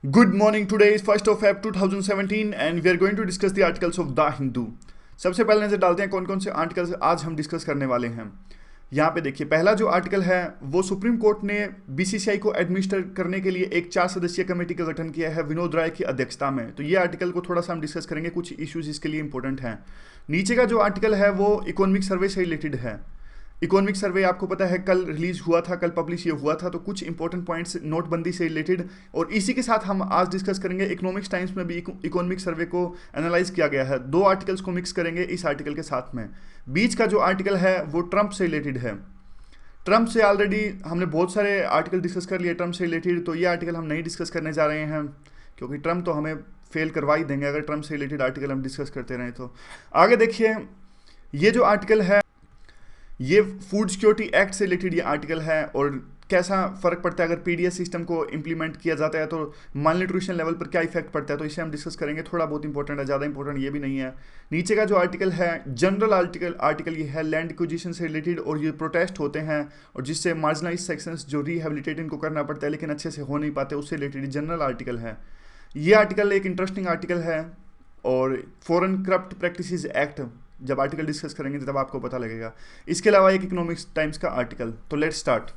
Good morning. Today is 1st of Feb 2017 and we are going to discuss the articles of the Hindu. सबसे पहले नजर डालते हैं कौन कौन से आर्टिकल्स आज हम डिस्कस करने वाले हैं. यहाँ पे देखिए पहला जो आर्टिकल है वो सुप्रीम कोर्ट ने बीसीसीआई को एडमिनिस्टर करने के लिए एक 4 सदस्यीय कमेटी का गठन किया है विनोद राय की अध्यक्षता में. तो ये आर्टिकल को थोड़ा सा हम डिस्कस करेंगे, कुछ इश्यूज इसके लिए इंपॉर्टेंट हैं. नीचे का जो आर्टिकल है वो इकोनॉमिक सर्वे से रिलेटेड है. इकोनॉमिक सर्वे आपको पता है कल रिलीज हुआ था, कल पब्लिश ये हुआ था. तो कुछ इंपॉर्टेंट पॉइंट्स नोटबंदी से रिलेटेड और इसी के साथ हम आज डिस्कस करेंगे इकोनॉमिक्स टाइम्स में भी इकोनॉमिक सर्वे को एनालाइज किया गया है. दो आर्टिकल्स को मिक्स करेंगे इस आर्टिकल के साथ में. बीच का जो आर्टिकल है वो ट्रंप से रिलेटेड है. ट्रंप से ऑलरेडी हमने बहुत सारे आर्टिकल डिस्कस कर लिए ट्रंप से रिलेटेड, तो ये आर्टिकल हम नहीं डिस्कस करने जा रहे हैं क्योंकि ट्रंप तो हमें फेल करवा ही देंगे अगर ट्रंप से रिलेटेड आर्टिकल हम डिस्कस करते रहें. तो आगे देखिए ये जो आर्टिकल है ये फूड सिक्योरिटी एक्ट से रिलेटेड ये आर्टिकल है और कैसा फ़र्क पड़ता है अगर पीडीएस सिस्टम को इंप्लीमेंट किया जाता है तो माल न्यूट्रिशन लेवल पर क्या इफेक्ट पड़ता है. तो इसे हम डिस्कस करेंगे, थोड़ा बहुत इंपॉर्टेंट है, ज़्यादा इंपॉर्टेंट ये भी नहीं है. नीचे का जो आर्टिकल है जनरल आर्टिकल ये है लैंड एक्विजिशन से रिलेटेड और ये प्रोटेस्ट होते हैं और जिससे मार्जिनलाइज सेक्शंस जो रिहेबिलिटेट इनको करना पड़ता है लेकिन अच्छे से हो नहीं पाते उससे रिलेटेड जनरल आर्टिकल है. ये आर्टिकल एक इंटरेस्टिंग आर्टिकल है और फॉरेन करप्ट प्रैक्टिसेस एक्ट जब आर्टिकल डिस्कस करेंगे तब आपको पता लगेगा. इसके अलावा एक इकोनॉमिक्स टाइम्स का आर्टिकल. तो लेट्स स्टार्ट.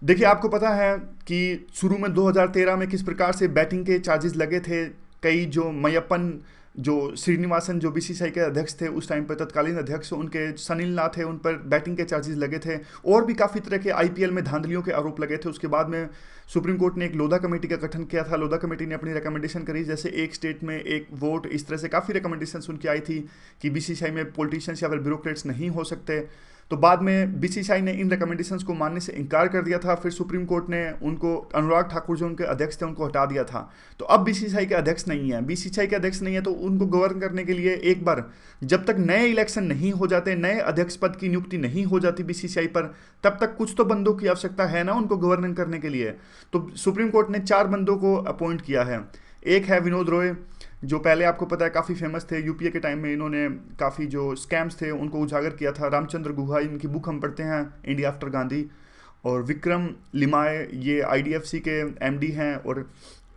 देखिए आपको पता है कि शुरू में 2013 में किस प्रकार से बैटिंग के चार्जेस लगे थे. कई जो मयप्पन जो श्रीनिवासन जो बीसीसीआई के अध्यक्ष थे उस टाइम पर, तत्कालीन अध्यक्ष उनके सनील नाथ थे, उन पर बैटिंग के चार्जेस लगे थे और भी काफ़ी तरह के आईपीएल में धांधलियों के आरोप लगे थे. उसके बाद में सुप्रीम कोर्ट ने एक लोधा कमेटी का गठन किया था. लोधा कमेटी ने अपनी रिकमेंडेशन करी, जैसे एक स्टेट में एक वोट, इस तरह से काफ़ी रिकमेंडेशन उनकी आई थी कि बीसीसीआई में पॉलिटिशियंस या फिर ब्यूरोक्रेट्स नहीं हो सकते. तो बाद में बीसीसीआई ने इन रिकमेंडेशंस को मानने से इनकार कर दिया था. फिर सुप्रीम कोर्ट ने उनको, अनुराग ठाकुर जो उनके अध्यक्ष थे, उनको हटा दिया था. तो अब बीसीसीआई के अध्यक्ष नहीं है. बीसीसीआई के अध्यक्ष नहीं है तो उनको गवर्न करने के लिए एक बार जब तक नए इलेक्शन नहीं हो जाते, नए अध्यक्ष पद की नियुक्ति नहीं हो जाती बीसीसीआई पर, तब तक कुछ तो बंदों की आवश्यकता है ना उनको गवर्न करने के लिए. तो सुप्रीम कोर्ट ने 4 बंदों को अपॉइंट किया है. एक है विनोद रॉय जो पहले आपको पता है काफ़ी फेमस थे. यूपीए के टाइम में इन्होंने काफ़ी जो स्कैम्स थे उनको उजागर किया था. रामचंद्र गुहा, इनकी बुक हम पढ़ते हैं इंडिया आफ्टर गांधी. और विक्रम लिमाय ये आईडीएफसी के एमडी हैं. और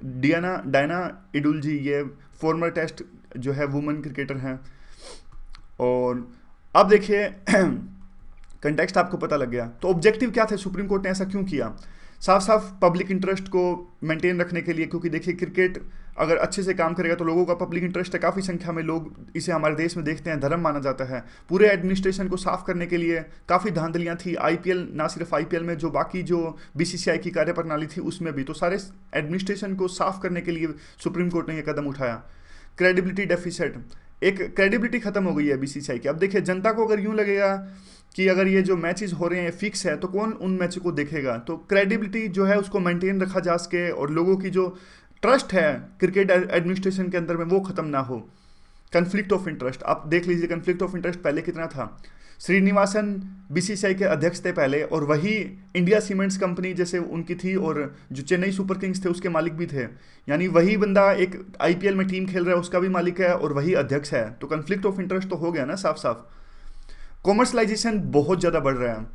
डायना इडुल जी ये फॉर्मर टेस्ट जो है वुमेन क्रिकेटर हैं. और अब देखिए कंटेक्स्ट आपको पता लग गया. तो ऑब्जेक्टिव क्या थे, सुप्रीम कोर्ट ने ऐसा क्यों किया? साफ साफ पब्लिक इंटरेस्ट को मेंटेन रखने के लिए, क्योंकि देखिए क्रिकेट अगर अच्छे से काम करेगा तो लोगों का पब्लिक इंटरेस्ट है, काफ़ी संख्या में लोग इसे हमारे देश में देखते हैं, धर्म माना जाता है. पूरे एडमिनिस्ट्रेशन को साफ करने के लिए काफ़ी धांधलियाँ थी. आईपीएल, ना सिर्फ आईपीएल में, जो बाकी जो बीसीसीआई की कार्यप्रणाली थी उसमें भी. तो सारे एडमिनिस्ट्रेशन को साफ करने के लिए सुप्रीम कोर्ट ने यह कदम उठाया. क्रेडिबिलिटी डेफिसिट, एक क्रेडिबिलिटी खत्म हो गई है बीसीसीआई की. अब देखिए जनता को अगर यूँ लगेगा कि अगर ये जो मैचेस हो रहे हैं फिक्स है तो कौन उन मैच को देखेगा. तो क्रेडिबिलिटी जो है उसको मेंटेन रखा जा सके और लोगों की जो ट्रस्ट है क्रिकेट एडमिनिस्ट्रेशन के अंदर में वो ख़त्म ना हो. कन्फ्लिक्ट ऑफ इंटरेस्ट, आप देख लीजिए कन्फ्लिक्ट ऑफ इंटरेस्ट पहले कितना था. श्रीनिवासन बीसीसीआई के अध्यक्ष थे पहले और वही इंडिया सीमेंट्स कंपनी जैसे उनकी थी और जो चेन्नई सुपर किंग्स थे उसके मालिक भी थे. यानी वही बंदा एक आईपीएल में टीम खेल रहा है उसका भी मालिक है और वही अध्यक्ष है. तो कन्फ्लिक्ट ऑफ इंटरेस्ट तो हो गया ना साफ साफ. कॉमर्शलाइजेशन बहुत ज़्यादा बढ़ रहा है.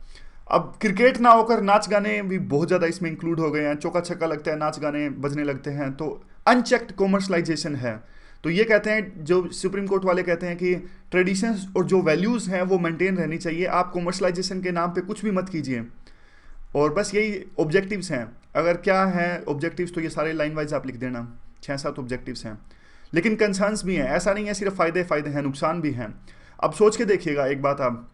अब क्रिकेट ना होकर नाच गाने भी बहुत ज़्यादा इसमें इंक्लूड हो गए हैं. चौका छक्का लगता है, नाच गाने बजने लगते हैं, तो अनचेक्ड कॉमर्शलाइजेशन है. तो ये कहते हैं, जो सुप्रीम कोर्ट वाले कहते हैं कि ट्रेडिशंस और जो वैल्यूज़ हैं वो मेंटेन रहनी चाहिए. आप कॉमर्शलाइजेशन के नाम पे कुछ भी मत कीजिए. और बस यही ऑब्जेक्टिव्स हैं. अगर क्या है ऑब्जेक्टिव्स तो ये सारे लाइन वाइज आप लिख देना. 6-7 ऑब्जेक्टिव्स हैं, लेकिन कंसर्न्स भी हैं. ऐसा नहीं है सिर्फ फ़ायदे हैं, नुकसान भी हैं. अब सोच के देखिएगा एक बात आप,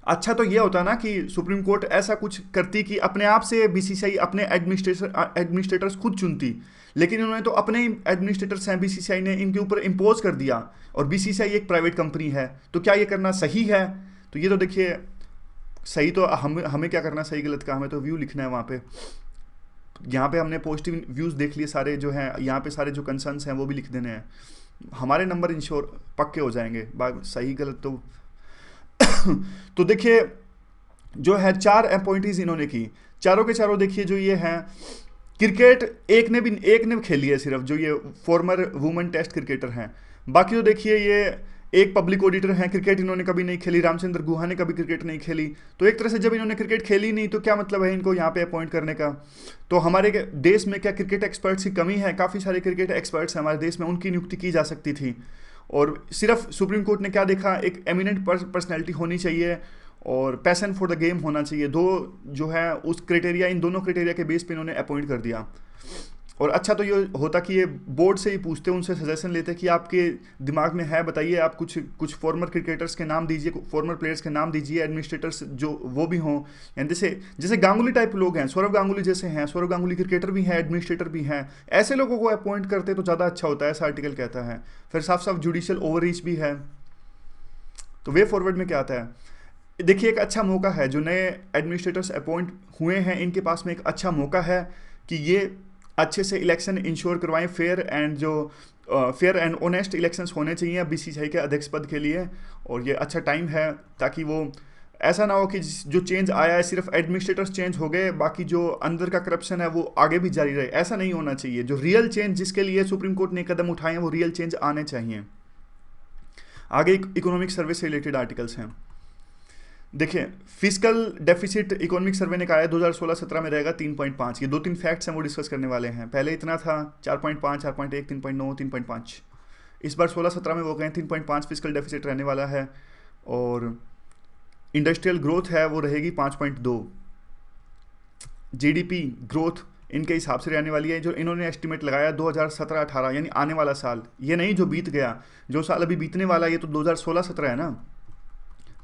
अच्छा तो ये होता ना कि सुप्रीम कोर्ट ऐसा कुछ करती कि अपने आप से बीसीसीआई अपने एडमिनिस्ट्रेटर्स खुद चुनती. लेकिन उन्होंने तो अपने ही एडमिनिस्ट्रेटर्स हैं बीसीसीआई ने इनके ऊपर इम्पोज कर दिया और बीसीसीआई एक प्राइवेट कंपनी है. तो क्या ये करना सही है? तो ये तो देखिए सही तो हमें क्या करना सही गलत का, हमें तो व्यू लिखना है वहाँ पे. यहाँ पे हमने पॉजिटिव व्यूज़ देख लिए सारे जो हैं, यहाँ पे सारे जो कंसर्न्स हैं वो भी लिख देने हैं. हमारे नंबर इंश्योर पक्के हो जाएंगे, सही गलत तो तो देखिए जो है 4 अपॉइंटीज इन्होंने की. चारों के चारों देखिए जो ये हैं क्रिकेट एक ने खेली है सिर्फ, जो ये फॉर्मर वुमेन टेस्ट क्रिकेटर हैं. बाकी तो देखिए ये एक पब्लिक ऑडिटर हैं, क्रिकेट इन्होंने कभी नहीं खेली, रामचंद्र गुहा ने कभी क्रिकेट नहीं खेली। तो एक तरह से जब इन्होंने क्रिकेट खेली नहीं तो क्या मतलब है इनको यहाँ पे अपॉइंट करने का। तो हमारे देश में क्या क्रिकेट एक्सपर्ट्स की कमी है? काफ़ी सारे क्रिकेट एक्सपर्ट्स हैं हमारे देश में, उनकी नियुक्ति की जा सकती थी। और सिर्फ सुप्रीम कोर्ट ने क्या देखा, एक एमिनेंट पर्सनैलिटी होनी चाहिए और पैशन फॉर द गेम होना चाहिए, दो जो है उस क्राइटेरिया, इन दोनों क्राइटेरिया के बेस पे इन्होंने अपॉइंट कर दिया। और अच्छा तो ये होता कि ये बोर्ड से ही पूछते, उनसे सजेशन लेते कि आपके दिमाग में है बताइए, आप कुछ फॉर्मर क्रिकेटर्स के नाम दीजिए, फॉर्मर प्लेयर्स के नाम दीजिए, एडमिनिस्ट्रेटर्स जो वो भी हों, यानी जैसे जैसे गांगुली टाइप लोग हैं, सौरव गांगुली जैसे हैं, सौरव गांगुली क्रिकेटर भी हैं, एडमिनिस्ट्रेटर भी हैं, ऐसे लोगों को अपॉइंट करते तो ज़्यादा अच्छा होता है, ऐसा आर्टिकल कहता है। फिर साफ साफ जुडिशियल ओवररीच भी है। तो वे फॉरवर्ड में क्या आता है, देखिए एक अच्छा मौका है, जो नए एडमिनिस्ट्रेटर्स अपॉइंट हुए हैं इनके पास में एक अच्छा मौका है कि ये अच्छे से इलेक्शन इंश्योर करवाएं, फेयर एंड ऑनेस्ट इलेक्शंस होने चाहिए बीसीसीआई के अध्यक्ष पद के लिए। और ये अच्छा टाइम है ताकि वो ऐसा ना हो कि जो चेंज आया है सिर्फ एडमिनिस्ट्रेटर्स चेंज हो गए, बाकी जो अंदर का करप्शन है वो आगे भी जारी रहे। ऐसा नहीं होना चाहिए। जो रियल चेंज जिसके लिए सुप्रीम कोर्ट ने कदम उठाए हैं वो रियल चेंज आने चाहिए। आगे इकोनॉमिक सर्वे से रिलेटेड आर्टिकल्स हैं। देखिए फिजिकल डेफिसिट इकोनॉमिक सर्वे ने कहा है 2016-17 में रहेगा 3.5। ये 2-3 फैक्ट्स हैं वो डिस्कस करने वाले हैं। पहले इतना था 4.5, 4.1, 3.9, 3.5। इस बार 16-17 में वो कहें 3.5 फिजिकल डेफिसिट रहने वाला है। और इंडस्ट्रियल ग्रोथ है वो रहेगी 5.2। जीडीपी ग्रोथ इनके हिसाब से रहने वाली है, जो इन्होंने एस्टिमेट लगाया 2017-18 यानी आने वाला साल, ये नहीं जो बीत गया, जो साल अभी बीतने वाला ये तो 2016-17 है ना।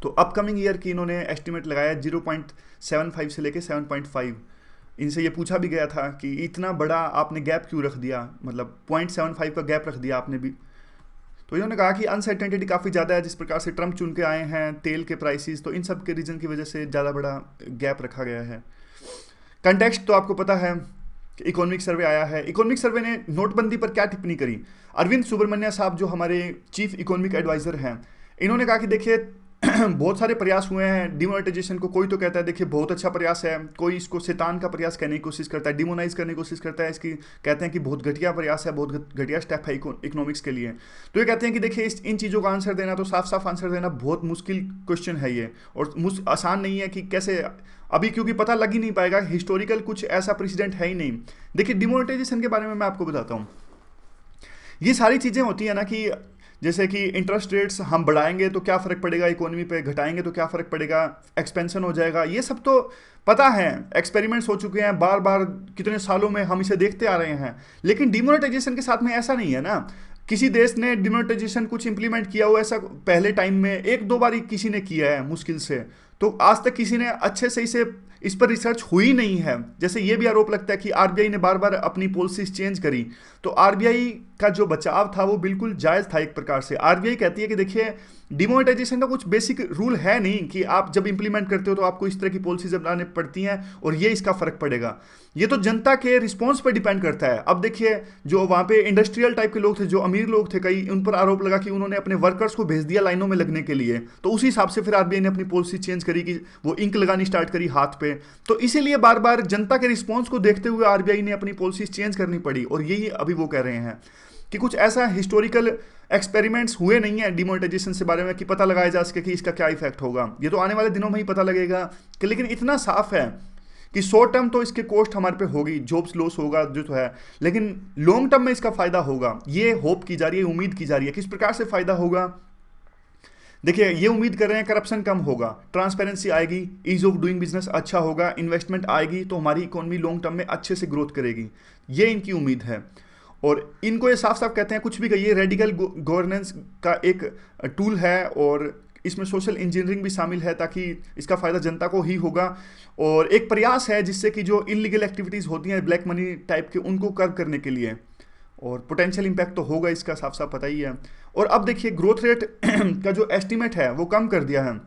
तो अपकमिंग ईयर की इन्होंने एस्टिमेट लगाया 0.75 से लेके 7.5। इनसे ये पूछा भी गया था कि इतना बड़ा आपने गैप क्यों रख दिया, मतलब 0.75 का गैप रख दिया आपने भी। तो इन्होंने कहा कि अनसर्टेनिटी काफ़ी ज़्यादा है, जिस प्रकार से ट्रम्प चुन के आए हैं, तेल के प्राइसेस, तो इन सब के रीज़न की वजह से ज़्यादा बड़ा गैप रखा गया है। कंटेक्स्ट तो आपको पता है कि इकोनॉमिक सर्वे आया है। इकोनॉमिक सर्वे ने नोटबंदी पर क्या टिप्पणी करी। अरविंद सुब्रमण्य साहब जो हमारे चीफ इकोनॉमिक एडवाइज़र हैं, इन्होंने कहा कि देखिए बहुत सारे प्रयास हुए हैं डिमोनेटाइजेशन को। कोई तो कहता है देखिए बहुत अच्छा प्रयास है, कोई इसको शैतान का प्रयास कहने की कोशिश करता है, डिमोनाइज करने की कोशिश करता है, इसकी कहते हैं कि बहुत घटिया प्रयास है, बहुत घटिया स्टेप है इकोनॉमिक्स के लिए। तो ये कहते हैं कि देखिए इन चीज़ों का आंसर देना, तो साफ साफ आंसर देना बहुत मुश्किल क्वेश्चन है ये, और आसान नहीं है कि कैसे अभी, क्योंकि पता लग ही नहीं पाएगा, हिस्टोरिकल कुछ ऐसा प्रेसिडेंट है ही नहीं। देखिए डिमोनेटाइजेशन के बारे में मैं आपको बताता हूँ। ये सारी चीज़ें होती है ना कि जैसे कि इंटरेस्ट रेट्स हम बढ़ाएंगे तो क्या फ़र्क पड़ेगा इकोनॉमी पे, घटाएंगे तो क्या फ़र्क पड़ेगा, एक्सपेंशन हो जाएगा, ये सब तो पता है, एक्सपेरिमेंट्स हो चुके हैं, बार बार कितने सालों में हम इसे देखते आ रहे हैं। लेकिन डिमोनेटाइजेशन के साथ में ऐसा नहीं है ना। किसी देश ने डिमोनेटाइजेशन कुछ इंप्लीमेंट किया हो ऐसा पहले टाइम में 1-2 बार ही किसी ने किया है मुश्किल से, तो आज तक किसी ने अच्छे से इस पर रिसर्च हुई नहीं है। जैसे ये भी आरोप लगता है कि आरबीआई ने बार बार अपनी पॉलिसीज चेंज करी, तो आरबीआई का जो बचाव था वो बिल्कुल जायज़ था एक प्रकार से। आरबीआई कहती है कि देखिए डिमोनेटाइजेशन का कुछ बेसिक रूल है नहीं कि आप जब इंप्लीमेंट करते हो तो आपको इस तरह की पॉलिसीज अपनाने पड़ती हैं और ये इसका फ़र्क पड़ेगा। ये तो जनता के रिस्पॉन्स पर डिपेंड करता है। अब देखिए जो वहाँ पे इंडस्ट्रियल टाइप के लोग थे, जो अमीर लोग थे कई, उन पर आरोप लगा कि उन्होंने अपने वर्कर्स को भेज दिया लाइनों में लगने के लिए, तो उसी हिसाब से फिर आरबीआई ने अपनी पॉलिसी चेंज करी कि वो इंक लगानी स्टार्ट करी हाथ पे। तो इसीलिए बार बार जनता के रिस्पॉन्स को देखते हुए आरबीआई ने अपनी पॉलिसी चेंज करनी पड़ी। और यही अभी वो कह रहे हैं कि कुछ ऐसा हिस्टोरिकल एक्सपेरिमेंट्स हुए नहीं है डिमोनेटाइजेशन से बारे में कि पता लगाया जा सके कि इसका क्या इफेक्ट होगा। ये तो आने वाले दिनों में ही पता लगेगा कि, लेकिन इतना साफ है कि शॉर्ट टर्म तो इसके कॉस्ट हमारे पे होगी, जॉब्स लॉस होगा जो तो है, लेकिन लॉन्ग टर्म में इसका फायदा होगा। ये होप की जा रही है, उम्मीद की जा रही है। किस प्रकार से फायदा होगा, देखिए ये उम्मीद कर रहे हैं करप्शन कम होगा, ट्रांसपेरेंसी आएगी, ईज ऑफ डूइंग बिजनेस अच्छा होगा, इन्वेस्टमेंट आएगी, तो हमारी इकोनॉमी लॉन्ग टर्म में अच्छे से ग्रोथ करेगी। ये इनकी उम्मीद है। और इनको ये साफ साफ कहते हैं कुछ भी कहिए, रेडिकल गवर्नेंस का एक टूल है और इसमें सोशल इंजीनियरिंग भी शामिल है ताकि इसका फ़ायदा जनता को ही होगा। और एक प्रयास है जिससे कि जो इलीगल एक्टिविटीज़ होती हैं ब्लैक मनी टाइप के, उनको कर्व करने के लिए, और पोटेंशियल इम्पैक्ट तो होगा इसका साफ साफ पता ही है। और अब देखिए ग्रोथ रेट का जो एस्टीमेट है वो कम कर दिया है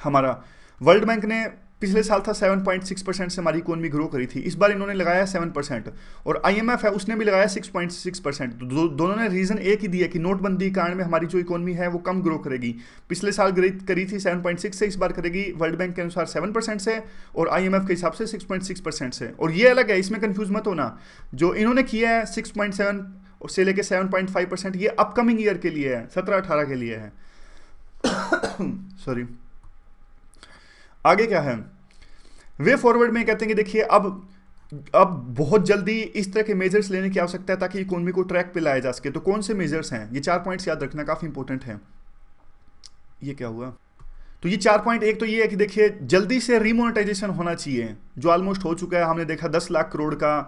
हमारा। वर्ल्ड बैंक ने पिछले साल था 7.6% से हमारी इकोनॉमी ग्रो करी थी, इस बार इन्होंने लगाया 7%। और IMF है उसने भी लगाया 6.6%। तो दोनों ने रीज़न एक ही दिया कि नोटबंदी के कारण में हमारी जो इकोनॉमी है वो कम ग्रो करेगी। पिछले साल करी थी 7.6 से, इस बार करेगी वर्ल्ड बैंक के अनुसार 7% से और IMF के हिसाब से 6.6% से। और ये अलग है, इसमें कन्फ्यूज मत होना। जो इन्होंने किया है 6.7 से लेके 7.5%, ये अपकमिंग ईयर के लिए है, 17-18 के लिए है। सॉरी। आगे क्या है, वे फॉरवर्ड में कहते हैं कि देखिए अब बहुत जल्दी इस तरह के मेजर्स लेने की आवश्यकता है ताकि इकोनॉमी को ट्रैक पे लाया जा सके। तो कौन से मेजर्स हैं, ये 4 पॉइंट्स याद रखना काफ़ी इंपॉर्टेंट है। ये क्या हुआ, तो ये 4 पॉइंट, एक तो ये है कि देखिए जल्दी से रीमोनेटाइजेशन होना चाहिए, जो ऑलमोस्ट हो चुका है। हमने देखा 10 लाख करोड़ का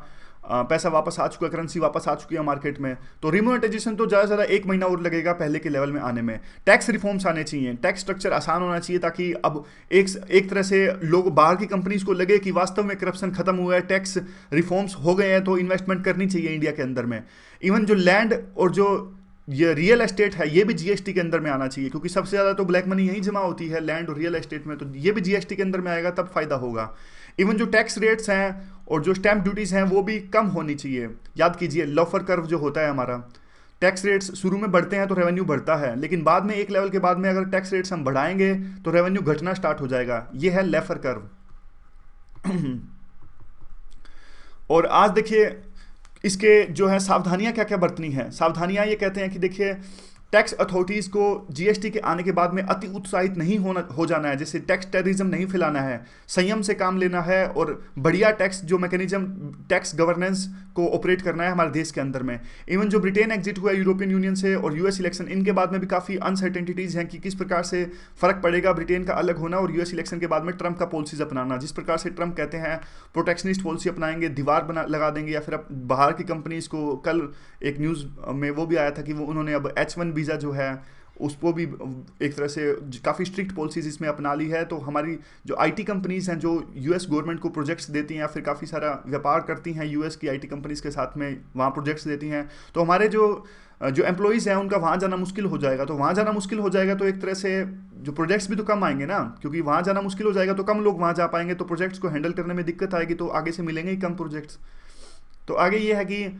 पैसा वापस आ चुका है, करेंसी वापस आ चुकी है मार्केट में। तो रिमोनेटाइजेशन तो ज़्यादा से ज़्यादा 1 महीना और लगेगा पहले के लेवल में आने में। टैक्स रिफॉर्म्स आने चाहिए, टैक्स स्ट्रक्चर आसान होना चाहिए ताकि अब एक तरह से लोग, बाहर की कंपनीज को लगे कि वास्तव में करप्शन खत्म हुआ है, टैक्स रिफॉर्म्स हो गए हैं, तो इन्वेस्टमेंट करनी चाहिए इंडिया के अंदर में। इवन जो लैंड और जो ये रियल एस्टेट है, ये भी जीएसटी के अंदर में आना चाहिए, क्योंकि सबसे ज़्यादा तो ब्लैक मनी यहीं जमा होती है, लैंड और रियल एस्टेट में। तो ये भी जीएसटी के अंदर में आएगा, तब फायदा होगा। इवन जो टैक्स रेट्स हैं और जो स्टैंप ड्यूटीज़ हैं वो भी कम होनी चाहिए। याद कीजिए लॉफर कर्व जो होता है हमारा, टैक्स रेट्स शुरू में बढ़ते हैं तो रेवेन्यू बढ़ता है, लेकिन बाद में एक लेवल के बाद में अगर टैक्स रेट्स हम बढ़ाएंगे तो रेवेन्यू घटना स्टार्ट हो जाएगा। ये है लेफर कर्व। और आज देखिए इसके जो है सावधानियां क्या क्या बरतनी है। सावधानियां ये कहते हैं कि देखिए टैक्स अथॉरिटीज़ को जीएसटी के आने के बाद में अति उत्साहित नहीं हो जाना है, जैसे टैक्स टेररिज्म नहीं फैलाना है, संयम से काम लेना है और बढ़िया टैक्स जो मैकेनिज्म, टैक्स गवर्नेंस को ऑपरेट करना है हमारे देश के अंदर में। इवन जो ब्रिटेन एग्जिट हुआ है यूरोपियन यूनियन से और यूएस इलेक्शन, इनके बाद में भी काफ़ी अनसर्टेनिटीज़ हैं कि किस प्रकार से फ़र्क पड़ेगा ब्रिटेन का अलग होना और यूएस इलेक्शन के बाद में ट्रंप का पॉलिसीज अपनाना। जिस प्रकार से ट्रंप कहते हैं प्रोटेक्शनिस्ट पॉलिसी अपनाएंगे, दीवार लगा देंगे, या फिर अब बाहर की कंपनीज़ को, कल एक न्यूज़ में वो भी आया था कि वो उन्होंने अब H1 वीज़ा जो है उसको भी एक तरह से काफ़ी स्ट्रिक्ट पॉलिसीज इसमें अपना ली है। तो हमारी जो आईटी कंपनीज़ हैं जो यूएस गवर्नमेंट को प्रोजेक्ट्स देती हैं या फिर काफ़ी सारा व्यापार करती हैं यूएस की आईटी कंपनीज़ के साथ में, वहाँ प्रोजेक्ट्स देती हैं, तो हमारे जो एम्प्लॉइज़ हैं उनका वहाँ जाना मुश्किल हो जाएगा। तो वहाँ जाना मुश्किल हो जाएगा तो एक तरह से जो प्रोजेक्ट्स भी तो कम आएंगे ना, क्योंकि वहाँ जाना मुश्किल हो जाएगा तो कम लोग वहाँ जा पाएंगे, तो प्रोजेक्ट्स को हैंडल करने में दिक्कत आएगी, तो आगे से मिलेंगे ही कम प्रोजेक्ट्स। तो आगे ये है कि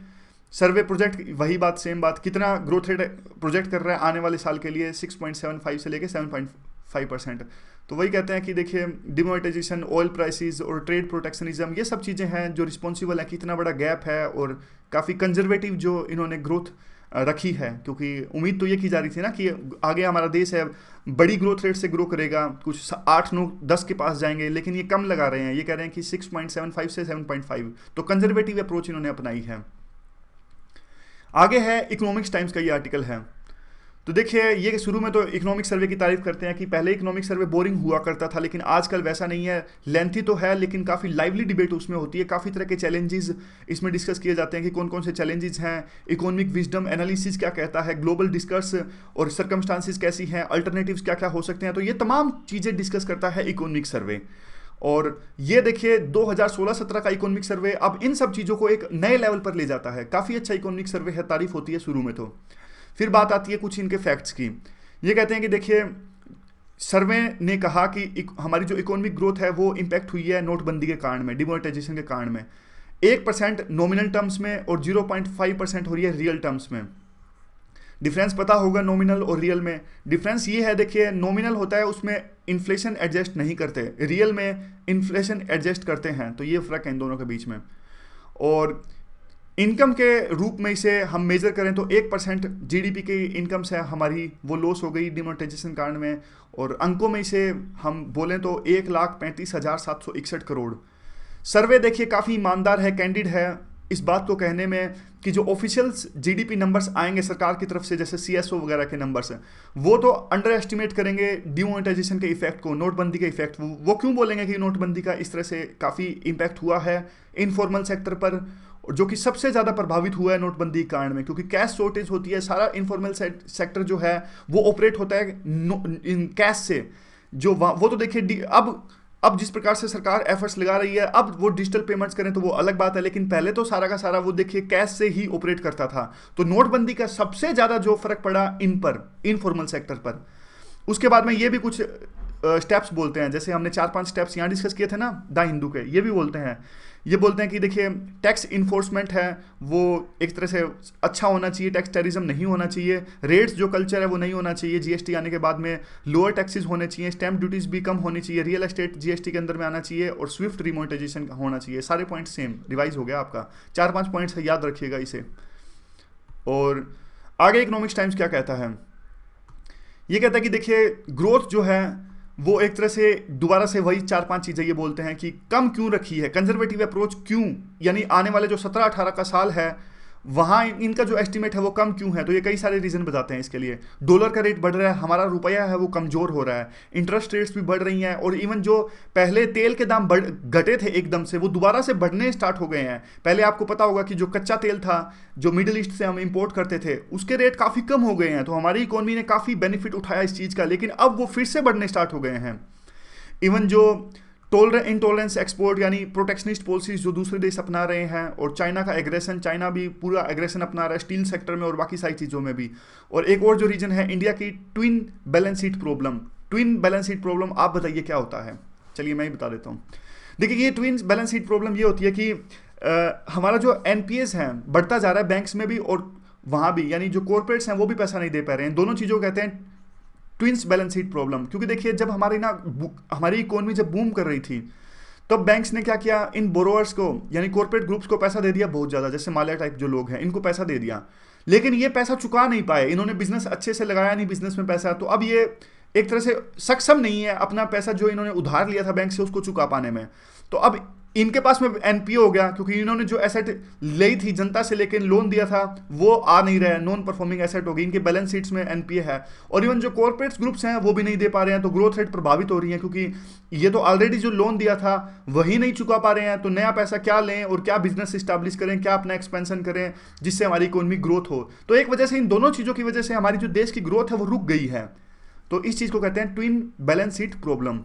सर्वे प्रोजेक्ट, वही बात सेम बात, कितना ग्रोथ रेट प्रोजेक्ट कर रहा है आने वाले साल के लिए, 6.75 से लेके 7.5%। तो वही कहते हैं कि देखिए डिमोनेटाइजेशन, ऑयल प्राइसेस और ट्रेड प्रोटेक्शनिज्म, ये सब चीज़ें हैं जो रिस्पॉन्सिबल है कि इतना बड़ा गैप है और काफ़ी कंजर्वेटिव जो इन्होंने ग्रोथ रखी है, क्योंकि उम्मीद तो ये की जा रही थी ना कि आगे हमारा देश है बड़ी ग्रोथ रेट से ग्रो करेगा, कुछ 8, 9, 10 के पास जाएंगे, लेकिन ये कम लगा रहे हैं। ये कह रहे हैं कि 6.75 से 7.5, तो कंजर्वेटिव अप्रोच इन्होंने अपनाई है। आगे है इकोनॉमिक्स टाइम्स का ये आर्टिकल है। तो देखिए ये शुरू में तो इकोनॉमिक सर्वे की तारीफ करते हैं कि पहले इकोनॉमिक सर्वे बोरिंग हुआ करता था, लेकिन आजकल वैसा नहीं है। लेंथी तो है लेकिन काफ़ी लाइवली डिबेट उसमें होती है, काफ़ी तरह के चैलेंजेस इसमें डिस्कस किए जाते हैं कि कौन कौन से चैलेंजेस हैं, इकोनॉमिक विजडम एनालिसिस क्या कहता है, ग्लोबल डिस्कस और सर्कमस्टांसिस कैसी हैं, अल्टरनेटिव्स क्या क्या हो सकते हैं। तो ये तमाम चीज़ें डिस्कस करता है इकोनॉमिक सर्वे। और ये देखिए 2016-17 का इकोनॉमिक सर्वे अब इन सब चीज़ों को एक नए लेवल पर ले जाता है। काफ़ी अच्छा इकोनॉमिक सर्वे है, तारीफ होती है शुरू में। तो फिर बात आती है कुछ इनके फैक्ट्स की। ये कहते हैं कि देखिए सर्वे ने कहा कि हमारी जो इकोनॉमिक ग्रोथ है वो इम्पैक्ट हुई है नोटबंदी के कारण में, डिमोनेटाइजेशन के कारण में। 1% नॉमिनल टर्म्स में और 0.5% हो रही है रियल टर्म्स में। डिफरेंस पता होगा नॉमिनल और रियल में। डिफरेंस ये है, देखिए नॉमिनल होता है उसमें इन्फ्लेशन एडजस्ट नहीं करते, रियल में इन्फ्लेशन एडजस्ट करते हैं, तो ये फ़र्क है इन दोनों के बीच में। और इनकम के रूप में इसे हम मेजर करें तो 1% जीडीपी की इनकम से हमारी वो लॉस हो गई डिमोनेटाइजेशन कारण में, और अंकों में इसे हम बोलें तो 1,35,761 करोड़। सर्वे देखिए काफ़ी ईमानदार है, कैंडिड है इस बात को कहने में कि जो ऑफिशियल्स जीडीपी नंबर्स आएंगे सरकार की तरफ से, जैसे सीएसओ वगैरह के नंबर्स हैं, वो तो अंडर एस्टिमेट करेंगे डिमोनेटाइजेशन के इफेक्ट को, नोटबंदी के इफेक्ट। वो क्यों बोलेंगे कि नोटबंदी का इस तरह से काफ़ी इम्पैक्ट हुआ है इनफॉर्मल सेक्टर पर, जो कि सबसे ज़्यादा प्रभावित हुआ है नोटबंदी के कारण में, क्योंकि कैश शॉर्टेज होती है। सारा इनफॉर्मल सेक्टर जो है वो ऑपरेट होता है कैश से, जो वो तो देखिए अब जिस प्रकार से सरकार एफर्ट्स लगा रही है, अब वो डिजिटल पेमेंट्स करें तो वो अलग बात है, लेकिन पहले तो सारा का सारा वो देखिए कैश से ही ऑपरेट करता था। तो नोटबंदी का सबसे ज़्यादा जो फर्क पड़ा इन पर, इनफॉर्मल सेक्टर पर। उसके बाद में ये भी कुछ स्टेप्स बोलते हैं, जैसे हमने 4-5 स्टेप्स यहाँ डिस्कस किए थे ना द हिंदू के, ये भी बोलते हैं। ये बोलते हैं कि देखिए टैक्स इन्फोर्समेंट है वो एक तरह से अच्छा होना चाहिए, टैक्स टेररिज्म नहीं होना चाहिए, रेट्स जो कल्चर है वो नहीं होना चाहिए, जीएसटी आने के बाद में लोअर टैक्सेस होने चाहिए, स्टैम्प ड्यूटीज भी कम होनी चाहिए, रियल एस्टेट जीएसटी के अंदर में आना चाहिए, और स्विफ्ट रिमोनेटाइजेशन होना चाहिए। सारे पॉइंट्स सेम रिवाइज हो गया आपका, 4-5 पॉइंट्स है, याद रखिएगा इसे। और आगे इकोनॉमिक्स टाइम्स क्या कहता है, ये कहता है कि देखिए ग्रोथ जो है वो एक तरह से दोबारा से वही 4-5 चीज़ें ये बोलते हैं कि कम क्यों रखी है, कंजर्वेटिव अप्रोच क्यों, यानी आने वाले जो 17-18 का साल है वहाँ इनका जो एस्टिमेट है वो कम क्यों है। तो ये कई सारे रीज़न बताते हैं इसके लिए। डॉलर का रेट बढ़ रहा है, हमारा रुपया है वो कमज़ोर हो रहा है, इंटरेस्ट रेट्स भी बढ़ रही हैं, और इवन जो पहले तेल के दाम घटे थे एकदम से वो दोबारा से बढ़ने स्टार्ट हो गए हैं। पहले आपको पता होगा कि जो कच्चा तेल था जो मिडिल ईस्ट से हम इंपोर्ट करते थे उसके रेट काफ़ी कम हो गए हैं, तो हमारी इकोनॉमी ने काफ़ी बेनिफिट उठाया इस चीज़ का, लेकिन अब वो फिर से बढ़ने स्टार्ट हो गए हैं। इवन जो इंटॉलरेंस एक्सपोर्ट यानी प्रोटेक्शनिस्ट पॉलिसीज जो दूसरे देश अपना रहे हैं, और चाइना का एग्रेशन, चाइना भी पूरा एग्रेशन अपना रहा है स्टील सेक्टर में और बाकी सारी चीज़ों में भी। और एक और जो रीजन है इंडिया की twin balance sheet problem. Twin balance sheet problem आप बताइए क्या होता है, चलिए मैं ही बता देता हूँ। देखिए ये ट्विन बैलेंस शीट प्रॉब्लम ये होती है कि हमारा जो एनपीएस है बढ़ता जा रहा है बैंक्स में भी और वहाँ भी, यानी जो कॉर्पोरेट्स हैं वो भी पैसा नहीं दे पा रहे हैं। दोनों चीज़ों को कहते हैं ट्विंस बैलेंस शीट प्रॉब्लम। क्योंकि देखिए जब हमारी इकोनॉमी जब बूम कर रही थी तब बैंक्स ने क्या किया, इन बोरोअर्स को यानी कॉर्पोरेट ग्रुप्स को पैसा दे दिया बहुत ज़्यादा, जैसे माल्या टाइप जो लोग हैं इनको पैसा दे दिया, लेकिन ये पैसा चुका नहीं पाए, इन्होंने बिजनेस अच्छे से लगाया नहीं बिजनेस में पैसा, तो अब ये एक तरह से सक्षम नहीं है अपना पैसा जो इन्होंने उधार लिया था बैंक से उसको चुका पाने में। तो अब इनके पास में एनपीओ हो गया, क्योंकि इन्होंने जो एसेट ली थी जनता से लेकिन लोन दिया था वो आ नहीं रहा है, नॉन परफॉर्मिंग एसेट हो गई, इनके बैलेंस शीट्स में एनपीए है। और इवन जो कॉर्पोरेट्स ग्रुप्स हैं वो भी नहीं दे पा रहे हैं, तो ग्रोथ रेट प्रभावित हो रही है, क्योंकि ये तो ऑलरेडी जो लोन दिया था वही नहीं चुका पा रहे हैं, तो नया पैसा क्या लें और क्या बिजनेस इस्टेब्लिश करें, क्या अपना एक्सपेंशन करें जिससे हमारी इकोनॉमी ग्रोथ हो। तो एक वजह से इन दोनों चीज़ों की वजह से हमारी जो देश की ग्रोथ है वो रुक गई है। तो इस चीज़ को कहते हैं ट्विन बैलेंस शीट प्रॉब्लम।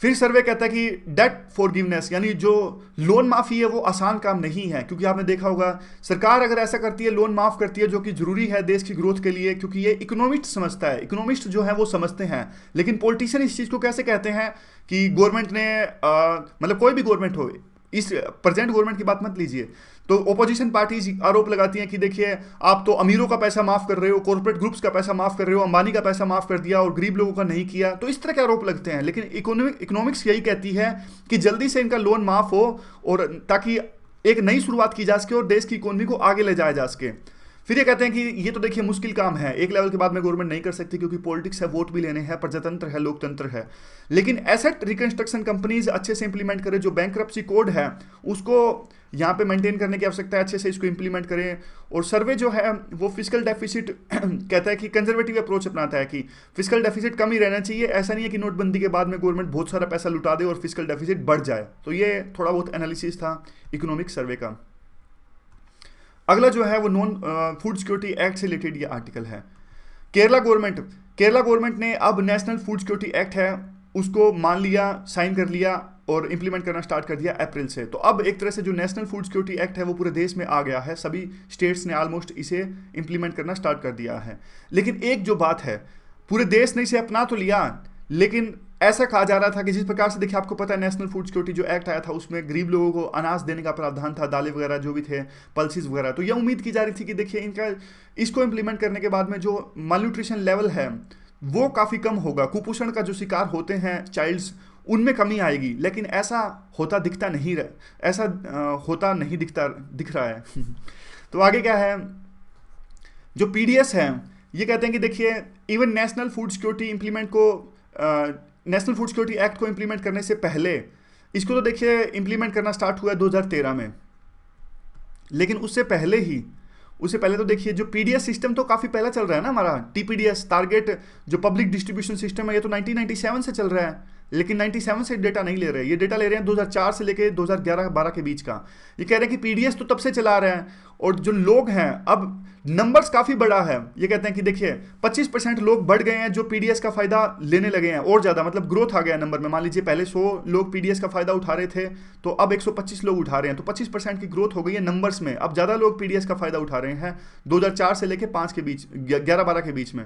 फिर सर्वे कहता है कि डेट फॉरगिवनेस यानी जो लोन माफ़ी है वो आसान काम नहीं है, क्योंकि आपने देखा होगा सरकार अगर ऐसा करती है लोन माफ़ करती है जो कि ज़रूरी है देश की ग्रोथ के लिए, क्योंकि ये इकोनॉमिस्ट समझता है, इकोनॉमिस्ट जो है वो समझते हैं। लेकिन पॉलिटिशियन इस चीज़ को कैसे कहते हैं कि गवर्नमेंट ने मतलब कोई भी गवर्नमेंट हो, इस प्रेजेंट गवर्नमेंट की बात मत लीजिए, तो ओपोजिशन पार्टीज आरोप लगाती हैं कि देखिए आप तो अमीरों का पैसा माफ कर रहे हो, कॉर्पोरेट ग्रुप्स का पैसा माफ कर रहे हो, अंबानी का पैसा माफ कर दिया और गरीब लोगों का नहीं किया, तो इस तरह के आरोप लगते हैं। लेकिन इकोनॉमिक्स यही कहती है कि जल्दी से इनका लोन माफ हो और ताकि एक नई शुरुआत की जा सके और देश की इकोनॉमी को आगे ले जाया जा सके। फिर ये कहते हैं कि ये तो देखिए मुश्किल काम है, एक लेवल के बाद में गवर्नमेंट नहीं कर सकती, क्योंकि पॉलिटिक्स है, वोट भी लेने हैं, प्रजातंत्र है, लोकतंत्र है। लेकिन एसेट रिकंस्ट्रक्शन कंपनीज अच्छे से इंप्लीमेंट करें, जो बैंक्रप्सी कोड है उसको यहाँ पे मेंटेन करने की आवश्यकता है, अच्छे से इसको इंप्लीमेंट करें। और सर्वे जो है वो फिजिकल डेफिसिट कहता है कि कंजर्वेटिव अप्रोच अपनाता है कि फिजिकल डेफिसिट कम ही रहना चाहिए, ऐसा नहीं है कि नोटबंदी के बाद में गवर्नमेंट बहुत सारा पैसा लुटा दे और फिजिकल डेफिसिट बढ़ जाए। तो ये थोड़ा बहुत एनालिसिस था इकोनॉमिक सर्वे का। अगला जो है वो नॉन फूड सिक्योरिटी एक्ट से रिलेटेड ये आर्टिकल है। केरला गवर्नमेंट ने अब नेशनल फूड सिक्योरिटी एक्ट है उसको मान लिया, साइन कर लिया और इंप्लीमेंट करना स्टार्ट कर दिया अप्रैल से। तो अब एक तरह से जो नेशनल फूड सिक्योरिटी एक्ट है वो पूरे देश में आ गया है, सभी स्टेट्स ने ऑलमोस्ट इसे इंप्लीमेंट करना स्टार्ट कर दिया है। लेकिन एक जो बात है, पूरे देश ने इसे अपना तो लिया, लेकिन ऐसा कहा जा रहा था कि जिस प्रकार से देखिए आपको पता है नेशनल फूड सिक्योरिटी जो एक्ट आया था उसमें गरीब लोगों को अनाज देने का प्रावधान था, दालें वगैरह जो भी थे, पल्सेस वगैरह। तो यह उम्मीद की जा रही थी कि देखिए इनका इसको इम्प्लीमेंट करने के बाद में जो मालन्यूट्रिशन लेवल है वो काफ़ी कम होगा, कुपोषण का जो शिकार होते हैं चाइल्ड्स उनमें कमी आएगी। लेकिन ऐसा होता दिखता नहीं रहा, ऐसा होता नहीं दिख रहा है। तो आगे क्या है, जो पीडीएस है ये कहते हैं कि देखिए even national food security national food security act को इंप्लीमेंट करने से पहले इसको तो देखिए इंप्लीमेंट करना स्टार्ट हुआ 2013 में, लेकिन उससे पहले तो देखिए जो पीडीएस सिस्टम तो काफ़ी पहले चल रहा है ना हमारा, टीपीडीएस टारगेट जो पब्लिक डिस्ट्रीब्यूशन सिस्टम है ये तो 1997 से चल रहा है, लेकिन 97 से डेटा नहीं ले रहे हैं, ये डेटा ले रहे हैं 2004 से लेके 2011-12 के बीच का। ये कह रहे हैं कि पीडीएस तो तब से चला रहे हैं, और जो लोग हैं अब नंबर्स काफ़ी बड़ा है। ये कहते हैं कि देखिए 25% लोग बढ़ गए हैं जो पीडीएस का फ़ायदा लेने लगे हैं, और ज़्यादा मतलब ग्रोथ आ गया नंबर में। मान लीजिए पहले 100 लोग पीडीएस का फ़ायदा उठा रहे थे तो अब 125 लोग उठा रहे हैं, तो 25% की ग्रोथ हो गई है नंबर्स में। अब ज़्यादा लोग पीडीएस का फ़ायदा उठा रहे हैं 2004 से लेके 5 के बीच, 11-12 के बीच में।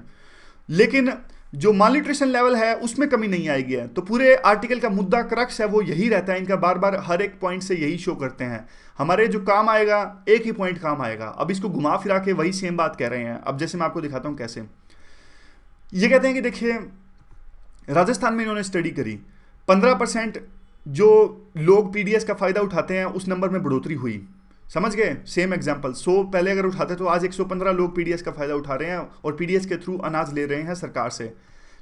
लेकिन जो मालन्यूट्रिशन लेवल है उसमें कमी नहीं आएगी है। तो पूरे आर्टिकल का मुद्दा क्रक्स है वो यही रहता है इनका, बार बार हर एक पॉइंट से यही शो करते हैं, हमारे जो काम आएगा एक ही पॉइंट काम आएगा। अब इसको घुमा फिरा के वही सेम बात कह रहे हैं। अब जैसे मैं आपको दिखाता हूं कैसे। ये कहते हैं कि देखिए राजस्थान में इन्होंने स्टडी करी, 15% जो लोग पीडीएस का फायदा उठाते हैं उस नंबर में बढ़ोतरी हुई। समझ गए? सेम एग्जांपल, 100 पहले अगर उठाते तो आज 115 लोग पीडीएस का फायदा उठा रहे हैं और पीडीएस के थ्रू अनाज ले रहे हैं सरकार से।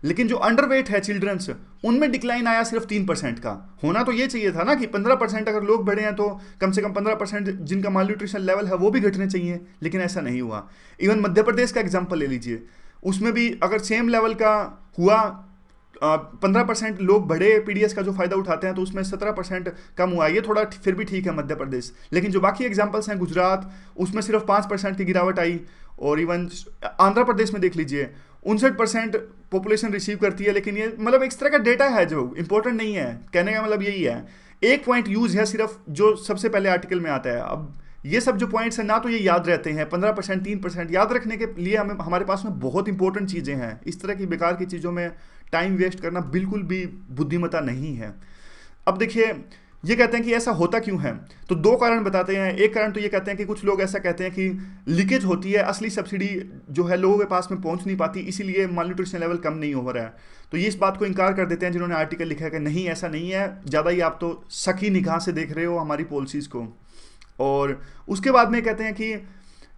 लेकिन जो अंडरवेट है चिल्ड्रंस, उनमें डिक्लाइन आया सिर्फ 3% का। होना तो ये चाहिए था ना कि 15% अगर लोग बढ़े हैं तो कम से कम 15% जिनका माल न्यूट्रिशन लेवल है वो भी घटने चाहिए, लेकिन ऐसा नहीं हुआ। इवन मध्य प्रदेश का एग्जाम्पल ले लीजिए, उसमें भी अगर सेम लेवल का हुआ 15% लोग बढ़े पीडीएस का जो फायदा उठाते हैं तो उसमें 17% कम हुआ। ये थोड़ा फिर भी ठीक है मध्य प्रदेश, लेकिन जो बाकी एग्जाम्पल्स हैं गुजरात, उसमें सिर्फ 5% की गिरावट आई। और इवन आंध्र प्रदेश में देख लीजिए 59% पॉपुलेशन रिसीव करती है, लेकिन ये मतलब एक तरह का डेटा है जो इंपॉर्टेंट नहीं है। कहने का मतलब यही है, एक पॉइंट यूज है सिर्फ जो सबसे पहले आर्टिकल में आता है। अब ये सब जो पॉइंट्स हैं ना तो ये याद रहते हैं, 15% 3% याद रखने के लिए हमें हमारे पास में बहुत इंपॉर्टेंट चीज़ें हैं। इस तरह की बेकार की चीज़ों में टाइम वेस्ट करना बिल्कुल भी बुद्धिमत्ता नहीं है। अब देखिए ये कहते हैं कि ऐसा होता क्यों है, तो 2 कारण बताते हैं। एक कारण तो ये कहते हैं कि कुछ लोग ऐसा कहते हैं कि लीकेज होती है, असली सब्सिडी जो है लोगों के पास में पहुंच नहीं पाती, इसीलिए माल न्यूट्रिशन लेवल कम नहीं हो रहा है। तो ये इस बात को इनकार कर देते हैं जिन्होंने आर्टिकल लिखा है कि नहीं ऐसा नहीं है, ज़्यादा ही आप तो सकी निगाह से देख रहे हो हमारी पॉलिसीज़ को। और उसके बाद में कहते हैं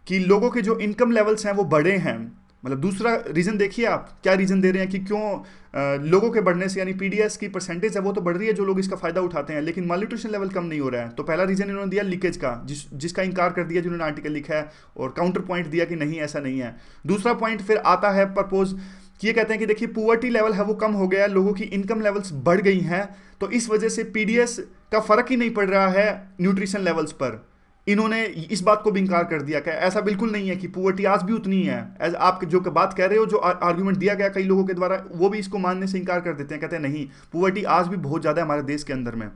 कि लोगों के जो इनकम लेवल्स हैं वो बढ़े हैं। मतलब दूसरा रीज़न देखिए आप क्या रीज़न दे रहे हैं कि क्यों लोगों के बढ़ने से, यानी पीडीएस की परसेंटेज है वो तो बढ़ रही है जो लोग इसका फ़ायदा उठाते हैं, लेकिन माल न्यूट्रिशन लेवल कम नहीं हो रहा है। तो पहला रीज़न इन्होंने दिया लीकेज का, जिसका इनकार कर दिया जिन्होंने आर्टिकल लिखा है, और काउंटर पॉइंट दिया कि नहीं ऐसा नहीं है। दूसरा पॉइंट फिर आता है प्रपोज कि ये कहते हैं कि देखिए पुअर्टी लेवल है वो कम हो गया है, लोगों की इनकम लेवल्स बढ़ गई हैं, तो इस वजह से पीडीएस का फ़र्क ही नहीं पड़ रहा है न्यूट्रिशन लेवल्स पर। इन्होंने इस बात को भी इंकार कर दिया कि ऐसा बिल्कुल नहीं है कि पुअर्टी आज भी उतनी है एज आप जो बात कह रहे हो, जो आर्गुमेंट दिया गया कई लोगों के द्वारा, वो भी इसको मानने से इंकार कर देते हैं, कहते हैं नहीं पुअर्टी आज भी बहुत ज़्यादा है हमारे देश के अंदर में।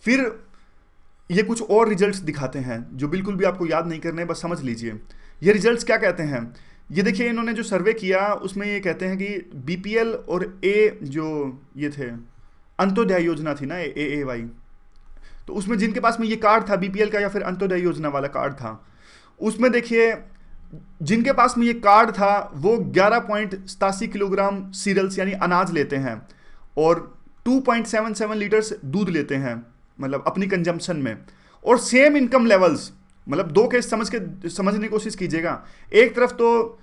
फिर ये कुछ और रिजल्ट्स दिखाते हैं जो बिल्कुल भी आपको याद नहीं करने, बस समझ लीजिए ये रिजल्ट्स क्या कहते हैं। ये देखिए इन्होंने जो सर्वे किया उसमें ये कहते हैं कि बीपीएल और जो ये थे अंत्योदय योजना थी ना, AAY, तो उसमें जिनके पास में ये कार्ड था बीपीएल का या फिर अंत्योदय योजना वाला कार्ड था, उसमें देखिए जिनके पास में ये कार्ड था वो 11.87 किलोग्राम सीरियल्स यानी अनाज लेते हैं और 2.77 लीटर्स दूध लेते हैं, मतलब अपनी कंजम्पशन में। और सेम इनकम लेवल्स, मतलब 2 केस समझने की कोशिश कीजिएगा। एक तरफ तो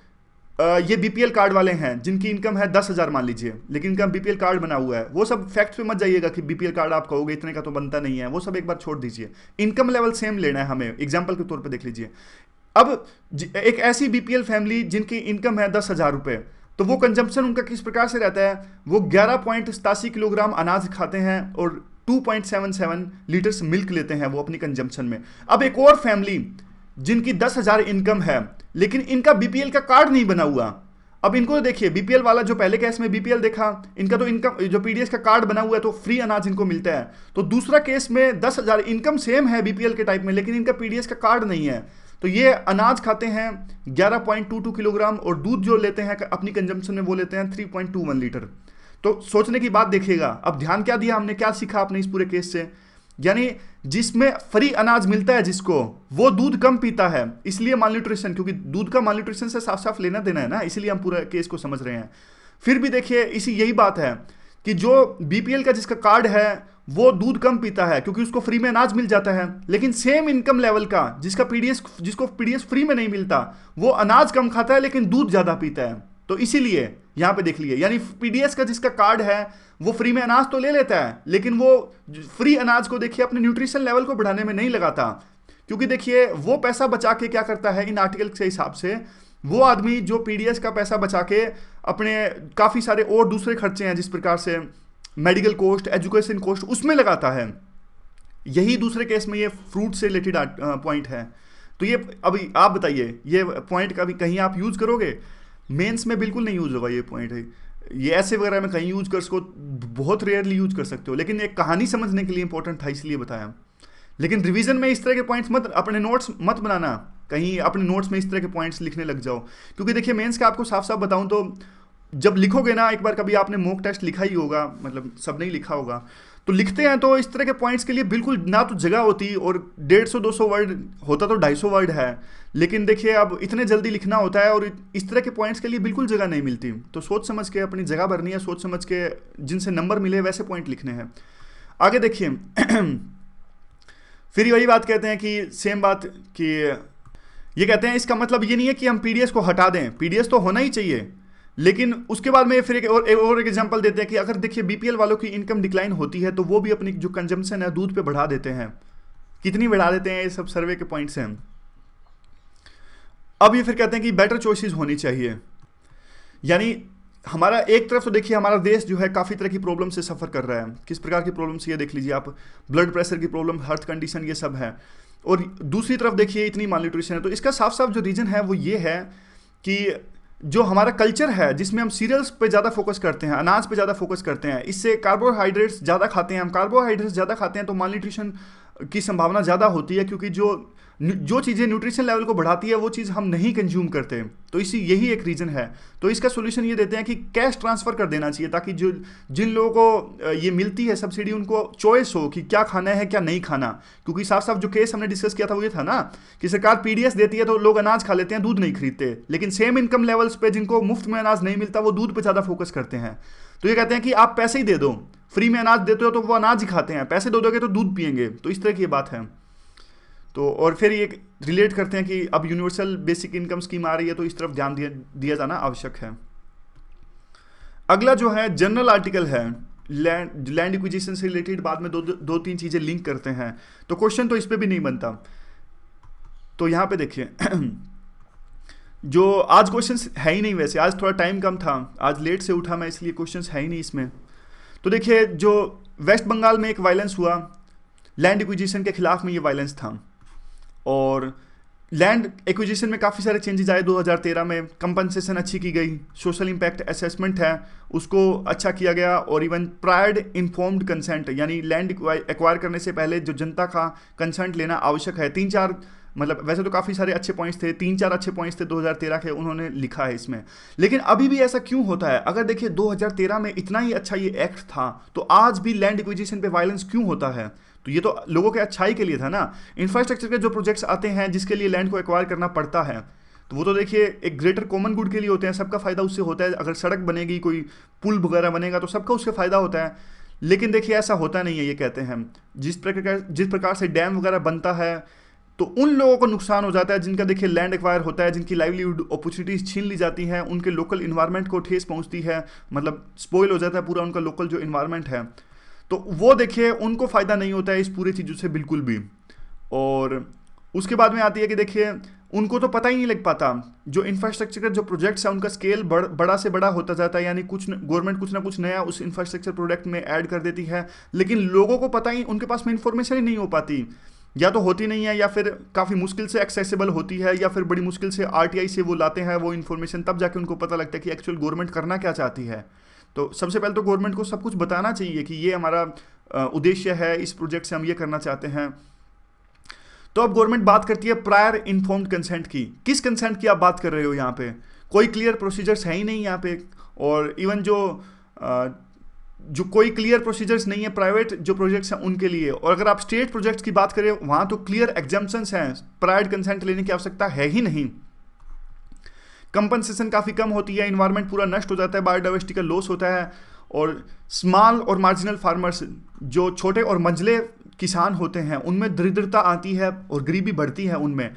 ये बीपीएल कार्ड वाले हैं जिनकी इनकम है 10,000 मान लीजिए, लेकिन इनका बीपीएल कार्ड बना हुआ है। वो सब फैक्ट्स पे मत जाइएगा कि बीपीएल कार्ड आप कहोगे इतने का तो बनता नहीं है, वो सब एक बार छोड़ दीजिए। इनकम लेवल सेम लेना है हमें, एग्जाम्पल के तौर पे देख लीजिए। अब एक ऐसी बीपीएल फैमिली जिनकी इनकम है 10,000 रुपये, तो वो कंजम्पशन उनका किस प्रकार से रहता है, वो 11.87 किलोग्राम अनाज खाते हैं और 2.77 लीटर्स मिल्क लेते हैं वो अपनी कंजम्पशन में। अब एक और फैमिली जिनकी 10,000 इनकम है लेकिन इनका बीपीएल का कार्ड नहीं बना हुआ, अब इनको देखिए बीपीएल वाला जो पहले केस में बीपीएल देखा, इनका तो इनकम जो पीडीएस का कार्ड बना हुआ है तो फ्री अनाज इनको मिलता है। तो दूसरा केस में 10,000 इनकम सेम है बीपीएल के टाइप में, लेकिन इनका पीडीएस का कार्ड नहीं है, तो ये अनाज खाते हैं 11.22 किलोग्राम और दूध जो लेते हैं अपनी कंजम्पशन में वो लेते हैं 3.21 लीटर। तो सोचने की बात देखिएगा। अब ध्यान क्या दिया हमने, क्या सीखा आपने इस पूरे केस से, यानी जिसमें फ्री अनाज मिलता है जिसको, वो दूध कम पीता है, इसलिए माल न्यूट्रिशन, क्योंकि दूध का माल न्यूट्रिशन से साफ साफ लेना देना है ना, इसलिए हम पूरा केस को समझ रहे हैं। फिर भी देखिए यही बात है कि जो बीपीएल का जिसका कार्ड है वो दूध कम पीता है क्योंकि उसको फ्री में अनाज मिल जाता है, लेकिन सेम इनकम लेवल का जिसको पीडीएस फ्री में नहीं मिलता वो अनाज कम खाता है लेकिन दूध ज्यादा पीता है। तो इसीलिए यहां पे देख लिए, यानी पीडीएस का जिसका कार्ड है वो फ्री में अनाज तो ले लेता है, लेकिन वो फ्री अनाज को देखिए अपने न्यूट्रिशन लेवल को बढ़ाने में नहीं लगाता, क्योंकि देखिए वो पैसा बचा के क्या करता है इन आर्टिकल के हिसाब से, वो आदमी जो पीडीएस का पैसा बचा के अपने काफ़ी सारे और दूसरे खर्चे हैं जिस प्रकार से मेडिकल कॉस्ट, एजुकेशन कॉस्ट, उसमें लगाता है। यही दूसरे केस में ये फ्रूट से रिलेटेड पॉइंट है। तो ये अभी आप बताइए ये पॉइंट कभी कहीं आप यूज़ करोगे? मेंस में बिल्कुल नहीं यूज़ होगा ये पॉइंट है। ये ऐसे वगैरह में कहीं यूज़ कर सको, बहुत रेयरली यूज़ कर सकते हो, लेकिन एक कहानी समझने के लिए इंपॉर्टेंट था इसलिए बताया। लेकिन रिवीजन में इस तरह के पॉइंट्स मत, अपने नोट्स मत बनाना, कहीं अपने नोट्स में इस तरह के पॉइंट्स लिखने लग जाओ, क्योंकि देखिए मेंस का आपको साफ साफ बताऊं तो जब लिखोगे ना, एक बार कभी आपने मॉक टेस्ट लिखा ही होगा, मतलब सब नहीं लिखा होगा, तो लिखते हैं तो इस तरह के पॉइंट्स के लिए बिल्कुल ना तो जगह होती, और 150-200 वर्ड होता तो 250 वर्ड है, लेकिन देखिए अब इतने जल्दी लिखना होता है और इस तरह के पॉइंट्स के लिए बिल्कुल जगह नहीं मिलती। तो सोच समझ के अपनी जगह भरनी है, सोच समझ के जिनसे नंबर मिले वैसे पॉइंट लिखने हैं। आगे देखिए फिर वही बात कहते हैं कि सेम बात कि ये कहते हैं इसका मतलब ये नहीं है कि हम पीडीएस को हटा दें, पीडीएस तो होना ही चाहिए, लेकिन उसके बाद में फिर एक एग्जांपल देते हैं कि अगर देखिए बीपीएल वालों की इनकम डिक्लाइन होती है तो वो भी अपनी जो कंजम्पशन है दूध पे बढ़ा देते हैं। कितनी बढ़ा देते हैं, ये सब सर्वे के पॉइंट्स हैं। अब ये फिर कहते हैं कि बेटर चॉइसेस होनी चाहिए, यानी हमारा एक तरफ तो देखिए हमारा देश जो है काफ़ी तरह की प्रॉब्लम से सफ़र कर रहा है। किस प्रकार की प्रॉब्लम से, ये देख लीजिए आप, ब्लड प्रेशर की प्रॉब्लम, हार्ट कंडीशन, ये सब है। और दूसरी तरफ देखिए इतनी मालन्यूट्रिशन है। तो इसका साफ साफ जो रीज़न है वो ये है कि जो हमारा कल्चर है जिसमें हम सीरियल्स पे ज़्यादा फोकस करते हैं, अनाज पे ज़्यादा फोकस करते हैं, इससे कार्बोहाइड्रेट्स ज़्यादा खाते हैं, हम कार्बोहाइड्रेट्स ज़्यादा खाते हैं तो मालन्यूट्रिशन की संभावना ज़्यादा होती है, क्योंकि जो चीज़ें न्यूट्रिशन लेवल को बढ़ाती है वो चीज़ हम नहीं कंज्यूम करते। तो यही एक रीज़न है। तो इसका सोल्यूशन ये देते हैं कि कैश ट्रांसफ़र कर देना चाहिए, ताकि जिन लोगों को ये मिलती है सब्सिडी उनको चॉइस हो कि क्या खाना है क्या नहीं खाना। क्योंकि साफ साफ जो केस हमने डिस्कस किया था वो ये था ना कि सरकार पीडीएस देती है तो लोग अनाज खा लेते हैं, दूध नहीं खरीदते, लेकिन सेम इनकम लेवल्स पे जिनको मुफ्त में अनाज नहीं मिलता वो दूध पे ज़्यादा फोकस करते हैं। तो ये कहते हैं कि आप पैसे ही दे दो, फ्री में अनाज देते हो तो वो अनाज ही खाते हैं, पैसे दे दोगे तो दूध पियेंगे। तो इस तरह की बात है। तो और फिर ये रिलेट करते हैं कि अब यूनिवर्सल बेसिक इनकम स्कीम आ रही है तो इस तरफ ध्यान दिया जाना आवश्यक है। अगला जो है जनरल आर्टिकल है, लैंड एक्विजिशन से रिलेटेड बाद में दो तीन चीज़ें लिंक करते हैं, तो क्वेश्चन तो इस पर भी नहीं बनता। तो यहाँ पे देखिए जो आज क्वेश्चन है ही नहीं, वैसे आज थोड़ा टाइम कम था, आज लेट से उठा मैं इसलिए क्वेश्चन है ही नहीं इसमें। तो देखिए जो वेस्ट बंगाल में एक वायलेंस हुआ लैंड एक्विजिशन के खिलाफ में, ये वायलेंस था और लैंड एक्विजिशन में काफ़ी सारे चेंजेस आए 2013 में। कंपनसेशन अच्छी की गई, सोशल इम्पैक्ट असेसमेंट है उसको अच्छा किया गया, और इवन प्रायर्ड इन्फॉर्म्ड कंसेंट, यानी लैंड एक्वायर करने से पहले जो जनता का कंसेंट लेना आवश्यक है। 3-4 मतलब वैसे तो काफ़ी सारे अच्छे पॉइंट्स थे, 3-4 अच्छे पॉइंट्स थे 2013 के, उन्होंने लिखा है इसमें। लेकिन अभी भी ऐसा क्यों होता है? अगर देखिए 2013 में इतना ही अच्छा ये एक्ट था तो आज भी लैंड एक्विजिशन पे वायलेंस क्यों होता है? तो ये तो लोगों के अच्छाई के लिए था ना। इंफ्रास्ट्रक्चर के जो प्रोजेक्ट्स आते हैं जिसके लिए लैंड को एक्वायर करना पड़ता है, तो वो तो देखिए एक ग्रेटर कॉमन गुड के लिए होते हैं, सबका फ़ायदा उससे होता है। अगर सड़क बनेगी, कोई पुल वगैरह बनेगा तो सबका उससे फ़ायदा होता है। लेकिन देखिए ऐसा होता नहीं है। ये कहते हैं जिस प्रकार से डैम वगैरह बनता है तो उन लोगों को नुकसान हो जाता है जिनका देखिए लैंड एक्वायर होता है, जिनकी लाइवलीहुड अपॉर्चुनिटीज़ छीन ली जाती हैं, उनके लोकल इन्वायरमेंट को ठेस पहुंचती है, मतलब स्पॉइल हो जाता है पूरा उनका लोकल जो इन्वायरमेंट है। तो वो देखिए उनको फ़ायदा नहीं होता है इस पूरी चीज़ों से बिल्कुल भी। और उसके बाद में आती है कि देखिए उनको तो पता ही नहीं लग पाता, जो इंफ्रास्ट्रक्चर का जो प्रोजेक्ट्स है उनका स्केल बड़ा से बड़ा होता जाता है, यानी गवर्नमेंट कुछ ना कुछ नया उस इंफ्रास्ट्रक्चर प्रोजेक्ट में ऐड कर देती है, लेकिन लोगों को पता ही, उनके पास में इंफॉर्मेशन ही नहीं हो पाती, या तो होती नहीं है या फिर काफ़ी मुश्किल से एक्सेसिबल होती है, या फिर बड़ी मुश्किल से आरटीआई से वो लाते हैं वो इन्फॉर्मेशन, तब जाके उनको पता लगता है कि एक्चुअल गवर्नमेंट करना क्या चाहती है। तो सबसे पहले तो गवर्नमेंट को सब कुछ बताना चाहिए कि ये हमारा उद्देश्य है, इस प्रोजेक्ट से हम ये करना चाहते हैं। तो अब गवर्नमेंट बात करती है प्रायर इन्फॉर्म्ड कंसेंट की। किस कंसेंट की आप बात कर रहे हो? यहाँ पे कोई क्लियर प्रोसीजर्स है ही नहीं यहाँ पे, और इवन जो कोई क्लियर प्रोसीजर्स नहीं है प्राइवेट जो प्रोजेक्ट्स हैं उनके लिए। और अगर आप स्टेट प्रोजेक्ट्स की बात करें वहाँ तो क्लियर एग्जाम्पशंस हैं, प्रायर कंसेंट लेने की आवश्यकता है ही नहीं। कंपनसेशन काफ़ी कम होती है, इन्वायरमेंट पूरा नष्ट हो जाता है, बायोडाइवर्सिटी का लॉस होता है, और स्मॉल और मार्जिनल फार्मर्स, जो छोटे और मंझले किसान होते हैं, उनमें दरिद्रता आती है और गरीबी बढ़ती है उनमें।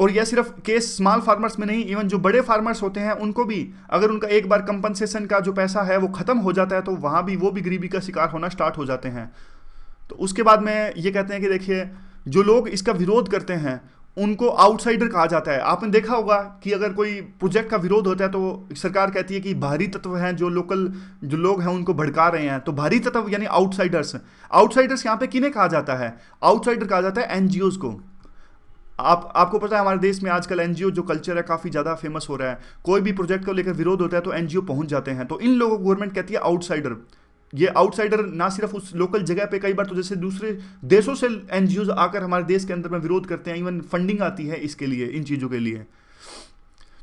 और यह सिर्फ केस स्मॉल फार्मर्स में नहीं, इवन जो बड़े फार्मर्स होते हैं उनको भी अगर उनका एक बार कंपनसेशन का जो पैसा है वो ख़त्म हो जाता है तो वहाँ भी वो भी गरीबी का शिकार होना स्टार्ट हो जाते हैं। तो उसके बाद में ये कहते हैं कि देखिए जो लोग इसका विरोध करते हैं उनको आउटसाइडर कहा जाता है। आपने देखा होगा कि अगर कोई प्रोजेक्ट का विरोध होता है तो सरकार कहती है कि बाहरी तत्व हैं, जो लोग हैं उनको भड़का रहे हैं। तो बाहरी तत्व यानी आउटसाइडर्स। आउटसाइडर्स यहाँ पे किन्हें कहा जाता है? आउटसाइडर कहा जाता है एनजीओज को। आपको पता है हमारे देश में आजकल एनजीओ जो कल्चर है काफ़ी ज़्यादा फेमस हो रहा है। कोई भी प्रोजेक्ट को लेकर विरोध होता है तो एनजीओ पहुंच जाते हैं। तो इन लोगों को गवर्नमेंट कहती है आउटसाइडर। ये आउटसाइडर ना सिर्फ उस लोकल जगह पे, कई बार तो जैसे दूसरे देशों से एनजीओज आकर हमारे देश के अंदर में विरोध करते हैं, इवन फंडिंग आती है इसके लिए, इन चीज़ों के लिए।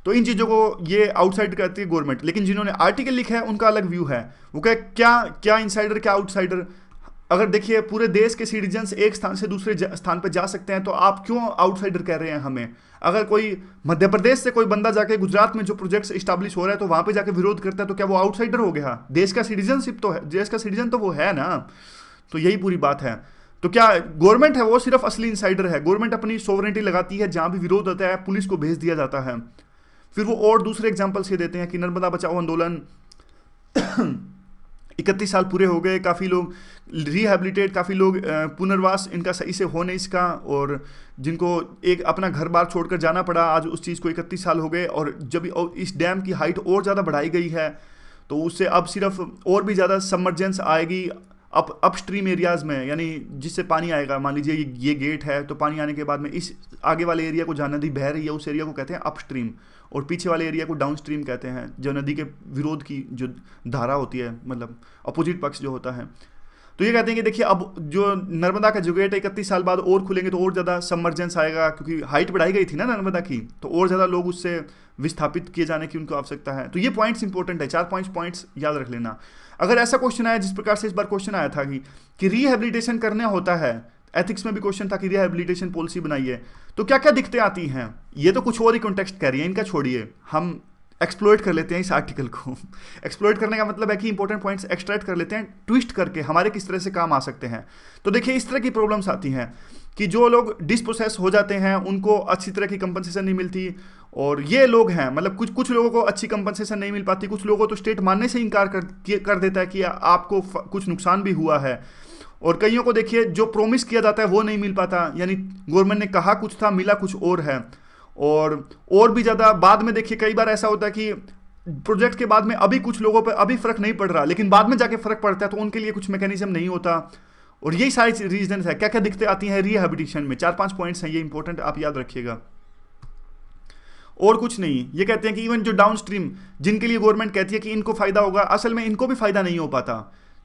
तो इन चीज़ों को ये आउटसाइडर कहती है गवर्नमेंट। लेकिन जिन्होंने आर्टिकल लिखा है उनका अलग व्यू है। वो कहे क्या इनसाइडर क्या आउटसाइडर। अगर देखिए पूरे देश के सिटीजन्स एक स्थान से दूसरे स्थान पर जा सकते हैं तो आप क्यों आउटसाइडर कह रहे हैं हमें? अगर कोई मध्य प्रदेश से कोई बंदा जाके गुजरात में जो प्रोजेक्ट्स इस्टेब्लिश हो रहा है तो वहाँ पे जाके विरोध करता है तो क्या वो आउटसाइडर हो गया? देश का सिटीजनशिप तो है, देश का सिटीजन तो वो है ना। तो यही पूरी बात है। तो क्या गवर्नमेंट है वो सिर्फ असली इंसाइडर है? गवर्नमेंट अपनी सोवरेनिटी लगाती है, जहां भी विरोध होता है पुलिस को भेज दिया जाता है। फिर वो और दूसरे एग्जाम्पल्स ये देते हैं कि नर्मदा बचाओ आंदोलन 31 साल पूरे हो गए, काफ़ी लोग रिहैबिलिटेट, काफ़ी लोग पुनर्वास इनका सही से हो नहीं सका, और जिनको एक अपना घर बार छोड़कर जाना पड़ा, आज उस चीज़ को 31 साल हो गए। और जब इस डैम की हाइट और ज़्यादा बढ़ाई गई है तो उससे अब सिर्फ और भी ज़्यादा सबमर्जेंस आएगी अपस्ट्रीम एरियाज़ में, यानी जिससे पानी आएगा। मान लीजिए ये गेट है, तो पानी आने के बाद में इस आगे वाले एरिया को, जहाँ नदी बह रही है उस एरिया को कहते हैं अपस्ट्रीम, और पीछे वाले एरिया को डाउनस्ट्रीम कहते हैं, जो नदी के विरोध की जो धारा होती है, मतलब अपोजिट पक्ष जो होता है। तो ये कहते हैं कि देखिए अब जो नर्मदा का जो गेट है 31 साल बाद और खुलेंगे तो और ज़्यादा सबमर्जेंस आएगा, क्योंकि हाइट बढ़ाई गई थी ना नर्मदा की, तो और ज़्यादा लोग उससे विस्थापित किए जाने की उनको आवश्यकता है। तो ये पॉइंट्स इंपॉर्टेंट है, 4-5 पॉइंट्स याद रख लेना। अगर ऐसा क्वेश्चन आया जिस प्रकार से इस बार क्वेश्चन आया था कि रिहेबिलिटेशन करना होता है, एथिक्स में भी क्वेश्चन था कि रिहेबिलिटेशन पॉलिसी बनाइए, तो क्या क्या दिक्कतें आती हैं, ये तो कुछ और ही कॉन्टेक्स्ट कह रही है, इनका छोड़िए, हम एक्सप्लोइट कर लेते हैं इस आर्टिकल को। एक्सप्लोइट करने का मतलब है कि इंपॉर्टेंट पॉइंट्स एक्सट्रैक्ट कर लेते हैं, ट्विस्ट करके हमारे किस तरह से काम आ सकते हैं। तो देखिए इस तरह की प्रॉब्लम्स आती हैं कि जो लोग डिस्पोसेस हो जाते हैं उनको अच्छी तरह की कंपनसेशन नहीं मिलती, और ये लोग हैं, मतलब कुछ लोगों को अच्छी कंपनसेशन नहीं मिल पाती, कुछ लोगों को तो स्टेट मानने से इनकार कर देता है कि आपको कुछ नुकसान भी हुआ है, और कईयों को देखिए जो प्रॉमिस किया जाता है वो नहीं मिल पाता, यानी गवर्नमेंट ने कहा कुछ था, मिला कुछ और है। और भी ज़्यादा बाद में देखिए कई बार ऐसा होता है कि प्रोजेक्ट के बाद में अभी कुछ लोगों पे अभी फ़र्क नहीं पड़ रहा, लेकिन बाद में जाके फ़र्क पड़ता है, तो उनके लिए कुछ मैकेनिज्म नहीं होता। और यही सारी रीजन है। क्या क्या दिक्कतें आती हैं रिहैबिलिटेशन में, 4-5 पॉइंट्स हैं, ये इंपॉर्टेंट आप याद रखिएगा, और कुछ नहीं। ये कहते हैं कि इवन जो डाउन स्ट्रीम जिनके लिए गवर्नमेंट कहती है कि इनको फ़ायदा होगा, असल में इनको भी फ़ायदा नहीं हो पाता।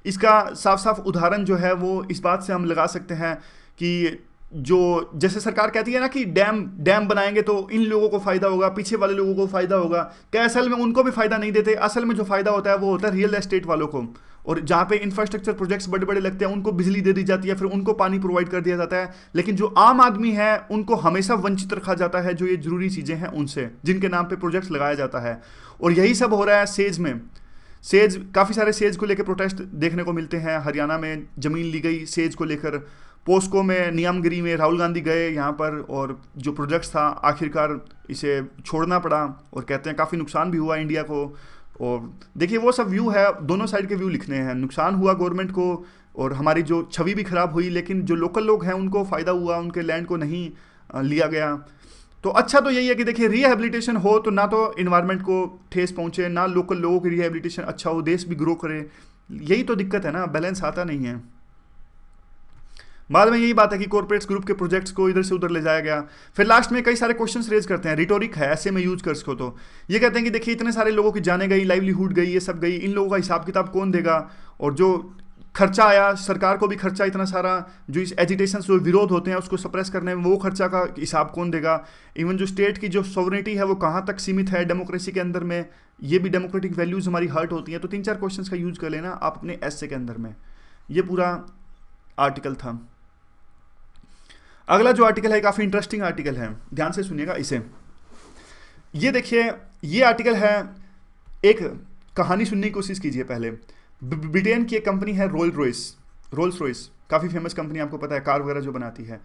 इसका साफ साफ उदाहरण जो है वो इस बात से हम लगा सकते हैं कि जो जैसे सरकार कहती है ना कि डैम बनाएंगे तो इन लोगों को फ़ायदा होगा, पीछे वाले लोगों को फ़ायदा होगा, क्या असल में उनको भी फ़ायदा नहीं देते। असल में जो फ़ायदा होता है वो होता है रियल एस्टेट वालों को, और जहाँ पे इंफ्रास्ट्रक्चर प्रोजेक्ट्स बड़े बड़े लगते हैं उनको बिजली दे दी जाती है, फिर उनको पानी प्रोवाइड कर दिया जाता है। लेकिन जो आम आदमी है उनको हमेशा वंचित रखा जाता है, जो ये जरूरी चीज़ें हैं उनसे, जिनके नाम पे प्रोजेक्ट्स लगाया जाता है। और यही सब हो रहा है सेज में। सेज, काफ़ी सारे सेज को लेकर प्रोटेस्ट देखने को मिलते हैं। हरियाणा में ज़मीन ली गई सेज को लेकर, पोस्को में, नियामगिरी में राहुल गांधी गए यहाँ पर, और जो प्रोजेक्ट्स था आखिरकार इसे छोड़ना पड़ा, और कहते हैं काफ़ी नुकसान भी हुआ इंडिया को। और देखिए वो सब व्यू है, दोनों साइड के व्यू लिखने हैं। नुकसान हुआ गवर्नमेंट को और हमारी जो छवि भी खराब हुई, लेकिन जो लोकल लोग हैं उनको फ़ायदा हुआ, उनके लैंड को नहीं लिया गया। तो अच्छा तो यही है कि देखिए रिहैबिलिटेशन हो तो ना तो इन्वायरमेंट को ठेस पहुँचे, ना लोकल लोगों की रिहैबिलिटेशन अच्छा हो, देश भी ग्रो करे। यही तो दिक्कत है ना, बैलेंस आता नहीं है। बाद में यही बात है कि कॉर्पोरेट्स ग्रुप के प्रोजेक्ट्स को इधर से उधर ले जाया गया। फिर लास्ट में कई सारे क्वेश्चंस रेज करते हैं, रिटोरिक है ऐसे में यूज कर सको। तो ये कहते हैं कि देखिए इतने सारे लोगों की जाने गई, लाइवलीहुड गई, ये सब गई, इन लोगों का हिसाब किताब कौन देगा, और जो खर्चा आया सरकार को भी खर्चा इतना सारा, जो इस एजिटेशन जो विरोध होते हैं उसको सप्रेस करने में, वो खर्चा का हिसाब कौन देगा। इवन जो स्टेट की जो सॉवरेनिटी है वो कहाँ तक सीमित है डेमोक्रेसी के अंदर में, ये भी डेमोक्रेटिक वैल्यूज हमारी हर्ट होती हैं। तो 3-4 क्वेश्चन का यूज कर लेना आप अपने एस्से के अंदर में। ये पूरा आर्टिकल था। अगला जो आर्टिकल है काफ़ी इंटरेस्टिंग आर्टिकल है, ध्यान से सुनिएगा इसे। ये देखिए ये आर्टिकल है, एक कहानी सुनने की कोशिश कीजिए पहले। ब्रिटेन की एक कंपनी है रोल्स रॉयस, काफ़ी फेमस कंपनी, आपको पता है कार वगैरह जो बनाती है।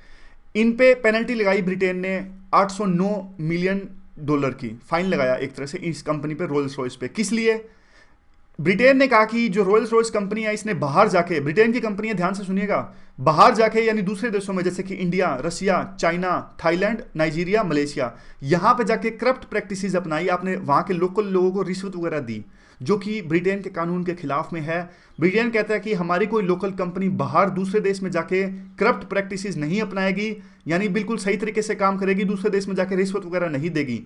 इन पे पेनल्टी लगाई ब्रिटेन ने $809 मिलियन की फाइन लगाया एक तरह से इस कंपनी पे, रोल्स रॉयस पे। किस लिए? ब्रिटेन ने कहा कि जो रोल्स रॉयस कंपनी है इसने बाहर जाके, ब्रिटेन की कंपनी है, ध्यान से सुनिएगा, बाहर जाके यानी दूसरे देशों में जैसे कि इंडिया, रसिया, चाइना, थाईलैंड, नाइजीरिया, मलेशिया, यहाँ पे जाके करप्ट प्रैक्टिसेस अपनाई। आपने वहाँ के लोकल लोगों को रिश्वत वगैरह दी, जो कि ब्रिटेन के कानून के खिलाफ में है। ब्रिटेन कहता है कि हमारी कोई लोकल कंपनी बाहर दूसरे देश में जाके करप्ट प्रैक्टिसेस नहीं अपनाएगी, यानी बिल्कुल सही तरीके से काम करेगी, दूसरे देश में जाके रिश्वत वगैरह नहीं देगी।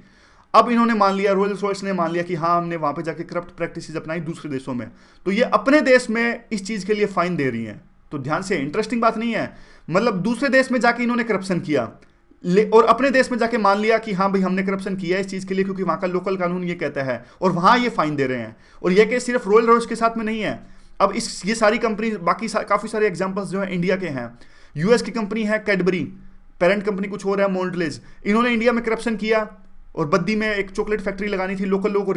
अब इन्होंने मान लिया, रोल्स रॉयस ने मान लिया कि हाँ हमने वहाँ पे जाके करप्ट प्रैक्टिसेस अपनाई दूसरे देशों में, तो ये अपने देश में इस चीज़ के लिए फाइन दे रही हैं। तो ध्यान से, इंटरेस्टिंग बात नहीं है, मतलब दूसरे देश में जाके इन्होंने करप्शन किया और अपने देश में जाके मान लिया कि हाँ भाई हमने करप्शन किया इस चीज़ के लिए क्योंकि वहाँ का लोकल कानून ये कहता है, और वहाँ ये फाइन दे रहे हैं। और ये केस सिर्फ रोल्स रॉयस के साथ में नहीं है, अब ये सारी कंपनी, बाकी काफ़ी सारे एग्जाम्पल्स जो है इंडिया के हैं। यूएस की कंपनी है कैडबरी, पेरेंट कंपनी कुछ और है मोंटलेज, इन्होंने इंडिया में करप्शन किया और बद्दी में एक चॉकलेट फैक्ट्री लगानी थी, लोकल लोगों को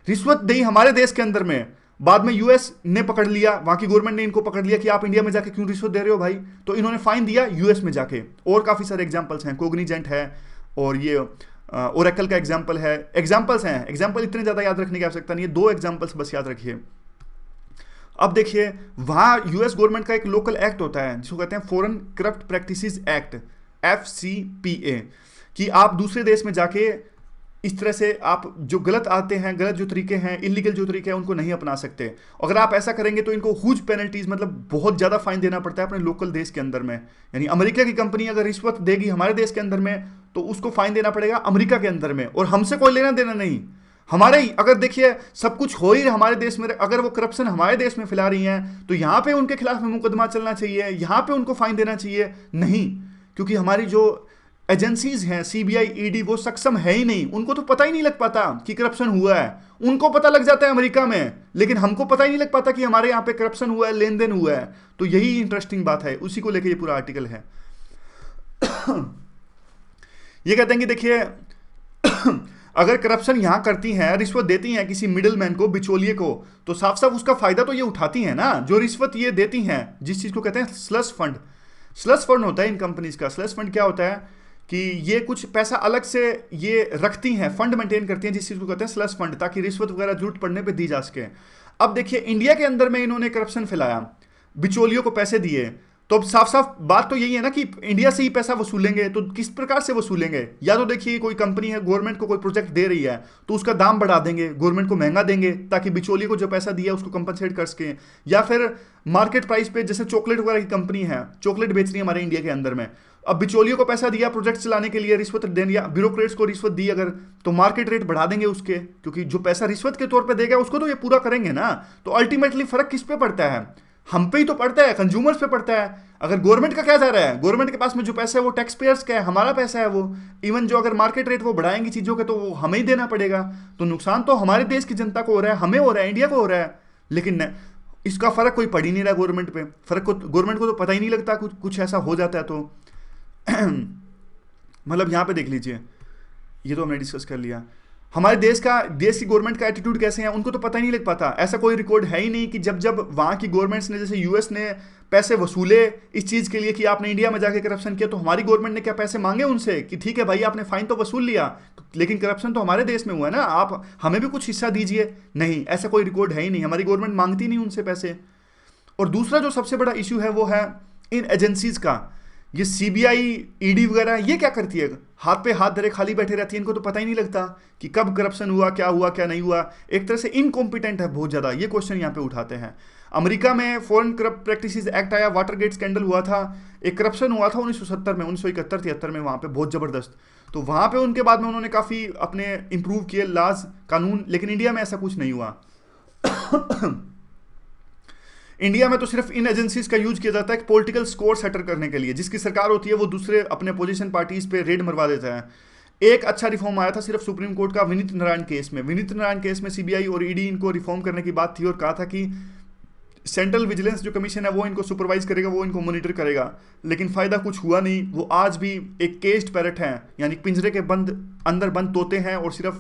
रिश्वत दी हमारे देश के अंदर में, बाद में यूएस ने पकड़ लिया, वहां की गवर्नमेंट ने इनको पकड़ लिया कि आप इंडिया में जाके क्यों रिश्वत दे रहे हो भाई, तो इन्होंने फाइन दिया यूएस में जाके। और काफी सारे एग्जांपल्स हैं, कोग्निजेंट है और ये ओरेकल का एग्जांपल है। एग्जांपल्स हैं, एग्जांपल इतने ज्यादा याद रखने की आवश्यकता नहीं है, 2 एग्जांपल्स बस याद रखिए। अब देखिए वहां यूएस गवर्नमेंट का एक लोकल एक्ट होता है जिसको कहते हैं foreign corrupt practices act, FCPA, कि आप दूसरे देश में जाके इस तरह से आप जो गलत आते हैं, गलत जो तरीके हैं, इलीगल जो तरीके हैं, उनको नहीं अपना सकते। अगर आप ऐसा करेंगे तो इनको हुज पेनल्टीज, मतलब बहुत ज़्यादा फाइन देना पड़ता है अपने लोकल देश के अंदर में। यानी अमेरिका की कंपनी अगर रिश्वत देगी हमारे देश के अंदर में तो उसको फाइन देना पड़ेगा अमेरिका के अंदर में, और हमसे कोई लेना देना नहीं। हमारे ही अगर देखिए सब कुछ हो ही हमारे देश में, अगर वो करप्शन हमारे देश में फैला रही हैं तो यहाँ पे उनके खिलाफ में मुकदमा चलना चाहिए, यहाँ पे उनको फाइन देना चाहिए नहीं, क्योंकि हमारी जो एजेंसीज हैं सीबीआई, ईडी, वो सक्षम है ही नहीं, उनको तो पता ही नहीं लग पाता कि करप्शन हुआ है। उनको पता लग जाता है अमेरिका में, लेकिन हमको पता ही नहीं लग पाता कि हमारे यहाँ पे करप्शन हुआ है, लेन देन हुआ है। तो यही इंटरेस्टिंग बात है, उसी को लेकर ये पूरा आर्टिकल है। ये कहते हैं कि देखिए अगर करप्शन यहां करती हैं, रिश्वत देती हैं किसी मिडिलमैन को, बिचौलिए को, तो साफ साफ उसका फायदा तो ये उठाती हैं ना, जो रिश्वत ये देती हैं, जिस चीज को कहते हैं स्लश फंड। स्लश फंड होता है इन कंपनीज का। स्लश फंड क्या होता है कि ये कुछ पैसा अलग से ये रखती हैं, फंड मेंटेन करती हैं, जिस चीज को कहते हैं स्लश फंड, ताकि रिश्वत वगैरह जरूरत पड़ने पे दी जा सके। अब देखिए इंडिया के अंदर में इन्होंने करप्शन फैलाया, बिचौलियों को पैसे दिए, तो अब साफ साफ बात तो यही है ना कि इंडिया से ही पैसा वसूलेंगे, तो किस प्रकार से वसूलेंगे? या तो देखिए कोई कंपनी है, गवर्नमेंट को कोई प्रोजेक्ट दे रही है तो उसका दाम बढ़ा देंगे, गवर्नमेंट को महंगा देंगे ताकि बिचौलिए को जो पैसा दिया उसको कंपनसेट कर सके, या फिर मार्केट प्राइस पे, जैसे चॉकलेट वगैरह की कंपनी है, चॉकलेट बेच रही है हमारे इंडिया के अंदर में, अब बिचौलियों को पैसा दिया प्रोजेक्ट चलाने के लिए, रिश्वत देने या ब्यूरोक्रेट्स को रिश्वत दी अगर, तो मार्केट रेट बढ़ा देंगे उसके, क्योंकि जो पैसा रिश्वत के तौर पे देगा उसको तो ये पूरा करेंगे ना। तो अल्टीमेटली फर्क किस पे पड़ता है? हम पे ही तो पड़ता है, कंज्यूमर्स पे पड़ता है। अगर गवर्नमेंट का क्या जा रहा है, गवर्नमेंट के पास में जो पैसा है वो टैक्स पेयर्स का है, हमारा पैसा है वो। इवन जो अगर मार्केट रेट वो बढ़ाएंगी चीजों के तो वो हमें ही देना पड़ेगा। तो नुकसान तो हमारे देश की जनता को हो रहा है, हमें हो रहा है, इंडिया को हो रहा है। लेकिन इसका फर्क कोई पड़ ही नहीं रहा गवर्नमेंट पे। फर्क को गवर्नमेंट को तो पता ही नहीं लगता कुछ ऐसा हो जाता है तो। मतलब यहां पे देख लीजिए, ये तो हमने डिस्कस कर लिया। हमारे देश की गवर्नमेंट का एटीट्यूड कैसे है उनको तो पता ही नहीं लग पाता। ऐसा कोई रिकॉर्ड है ही नहीं कि जब वहां की गवर्नमेंट्स ने, जैसे यूएस ने पैसे वसूले इस चीज के लिए कि आपने इंडिया में जाके करप्शन किया, तो हमारी गवर्नमेंट ने क्या पैसे मांगे उनसे कि ठीक है भाई आपने फाइन तो वसूल लिया, लेकिन करप्शन तो हमारे देश में हुआ है ना, आप हमें भी कुछ हिस्सा दीजिए? नहीं, ऐसा कोई रिकॉर्ड है ही नहीं, हमारी गवर्नमेंट मांगती नहीं उनसे पैसे। और दूसरा जो सबसे बड़ा इश्यू है वो है इन एजेंसीज का। ये सीबीआई, ईडी वगैरह ये क्या करती है? हाथ पे हाथ धरे खाली बैठे रहती है, इनको तो पता ही नहीं लगता कि कब करप्शन हुआ क्या नहीं हुआ। एक तरह से इनकॉम्पिटेंट है बहुत ज़्यादा, ये क्वेश्चन यहाँ पे उठाते हैं। अमेरिका में फॉरेन करप्ट प्रैक्टिसेस एक्ट आया, वाटरगेट स्कैंडल हुआ था, एक करप्शन हुआ था 1970 में, 1971-73 में, वहाँ पे बहुत ज़बरदस्त। तो वहाँ पे उनके बाद में उन्होंने काफ़ी अपने इंप्रूव किए लॉज, कानून, लेकिन इंडिया में ऐसा कुछ नहीं हुआ। इंडिया में तो सिर्फ इन एजेंसीज का यूज किया जाता है पॉलिटिकल स्कोर सेटल करने के लिए। जिसकी सरकार होती है वो दूसरे अपने अपोजिशन पार्टीज पे रेड मरवा देता है। एक अच्छा रिफॉर्म आया था सिर्फ सुप्रीम कोर्ट का विनीत नारायण केस में। विनीत नारायण केस में सीबीआई और ईडी इनको रिफॉर्म करने की बात थी और कहा था कि सेंट्रल विजिलेंस जो कमीशन है वो इनको सुपरवाइज करेगा, वो इनको मॉनिटर करेगा, लेकिन फायदा कुछ हुआ नहीं। वो आज भी एक केस्ड पैरट हैं, यानी पिंजरे के अंदर बंद तोते हैं और सिर्फ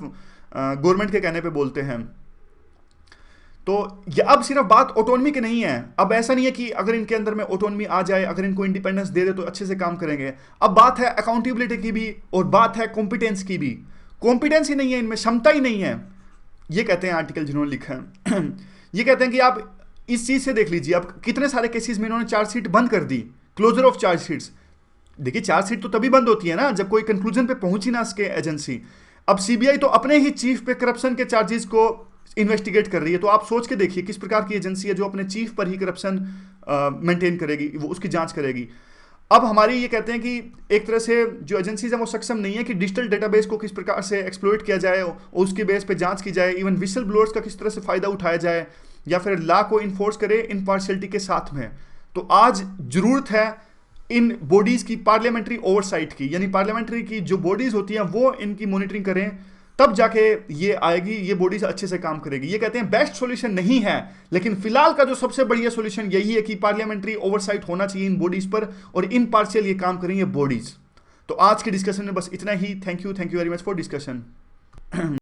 गवर्नमेंट के कहने पे बोलते हैं। तो ये अब सिर्फ बात ऑटोनॉमी की नहीं है। अब ऐसा नहीं है कि अगर इनके अंदर में ऑटोनॉमी आ जाए, अगर इनको इंडिपेंडेंस दे दे तो अच्छे से काम करेंगे। अब बात है अकाउंटेबिलिटी की भी और बात है कॉम्पिटेंस की भी। कॉम्पिटेंस ही नहीं है इनमें, क्षमता ही नहीं है। ये कहते हैं आर्टिकल जिन्होंने लिखा है ये कहते हैं कि आप इस चीज से देख लीजिए, अब कितने सारे केसेस में इन्होंने चार्जशीट बंद कर दी, क्लोजर ऑफ चार्जशीट्स। देखिए चार्जशीट तो तभी बंद होती है ना जब कोई कंक्लूजन पे पहुंच ही ना सके एजेंसी। अब सीबीआई तो अपने ही चीफ पे करप्शन के चार्जेस को इन्वेस्टिगेट कर रही है, तो आप सोच के देखिए किस प्रकार की एजेंसी है जो अपने चीफ पर ही करप्शन मेंटेन करेगी, वो उसकी जांच करेगी। अब हमारी ये कहते हैं कि एक तरह से जो एजेंसीज है वो सक्षम नहीं है कि डिजिटल डेटाबेस को किस प्रकार से एक्सप्लॉइट किया जाए और उसके बेस पे जांच की जाए, इवन विसल ब्लोअर्स का किस तरह से फायदा उठाया जाए, या फिर लॉ को इन्फोर्स करे इम्पार्शियलिटी के साथ में। तो आज जरूरत है इन बॉडीज की पार्लियामेंट्री ओवरसाइट की, यानी पार्लियामेंट्री की जो बॉडीज होती हैं वो इनकी मॉनिटरिंग करें, तब जाके ये आएगी, ये बॉडीज अच्छे से काम करेगी। ये कहते हैं बेस्ट सॉल्यूशन नहीं है, लेकिन फिलहाल का जो सबसे बढ़िया सॉल्यूशन यही है कि पार्लियामेंट्री ओवरसाइट होना चाहिए इन बॉडीज पर और इन पार्शियल ये काम करेंगे बॉडीज। तो आज के डिस्कशन में बस इतना ही। Thank you very much for discussion.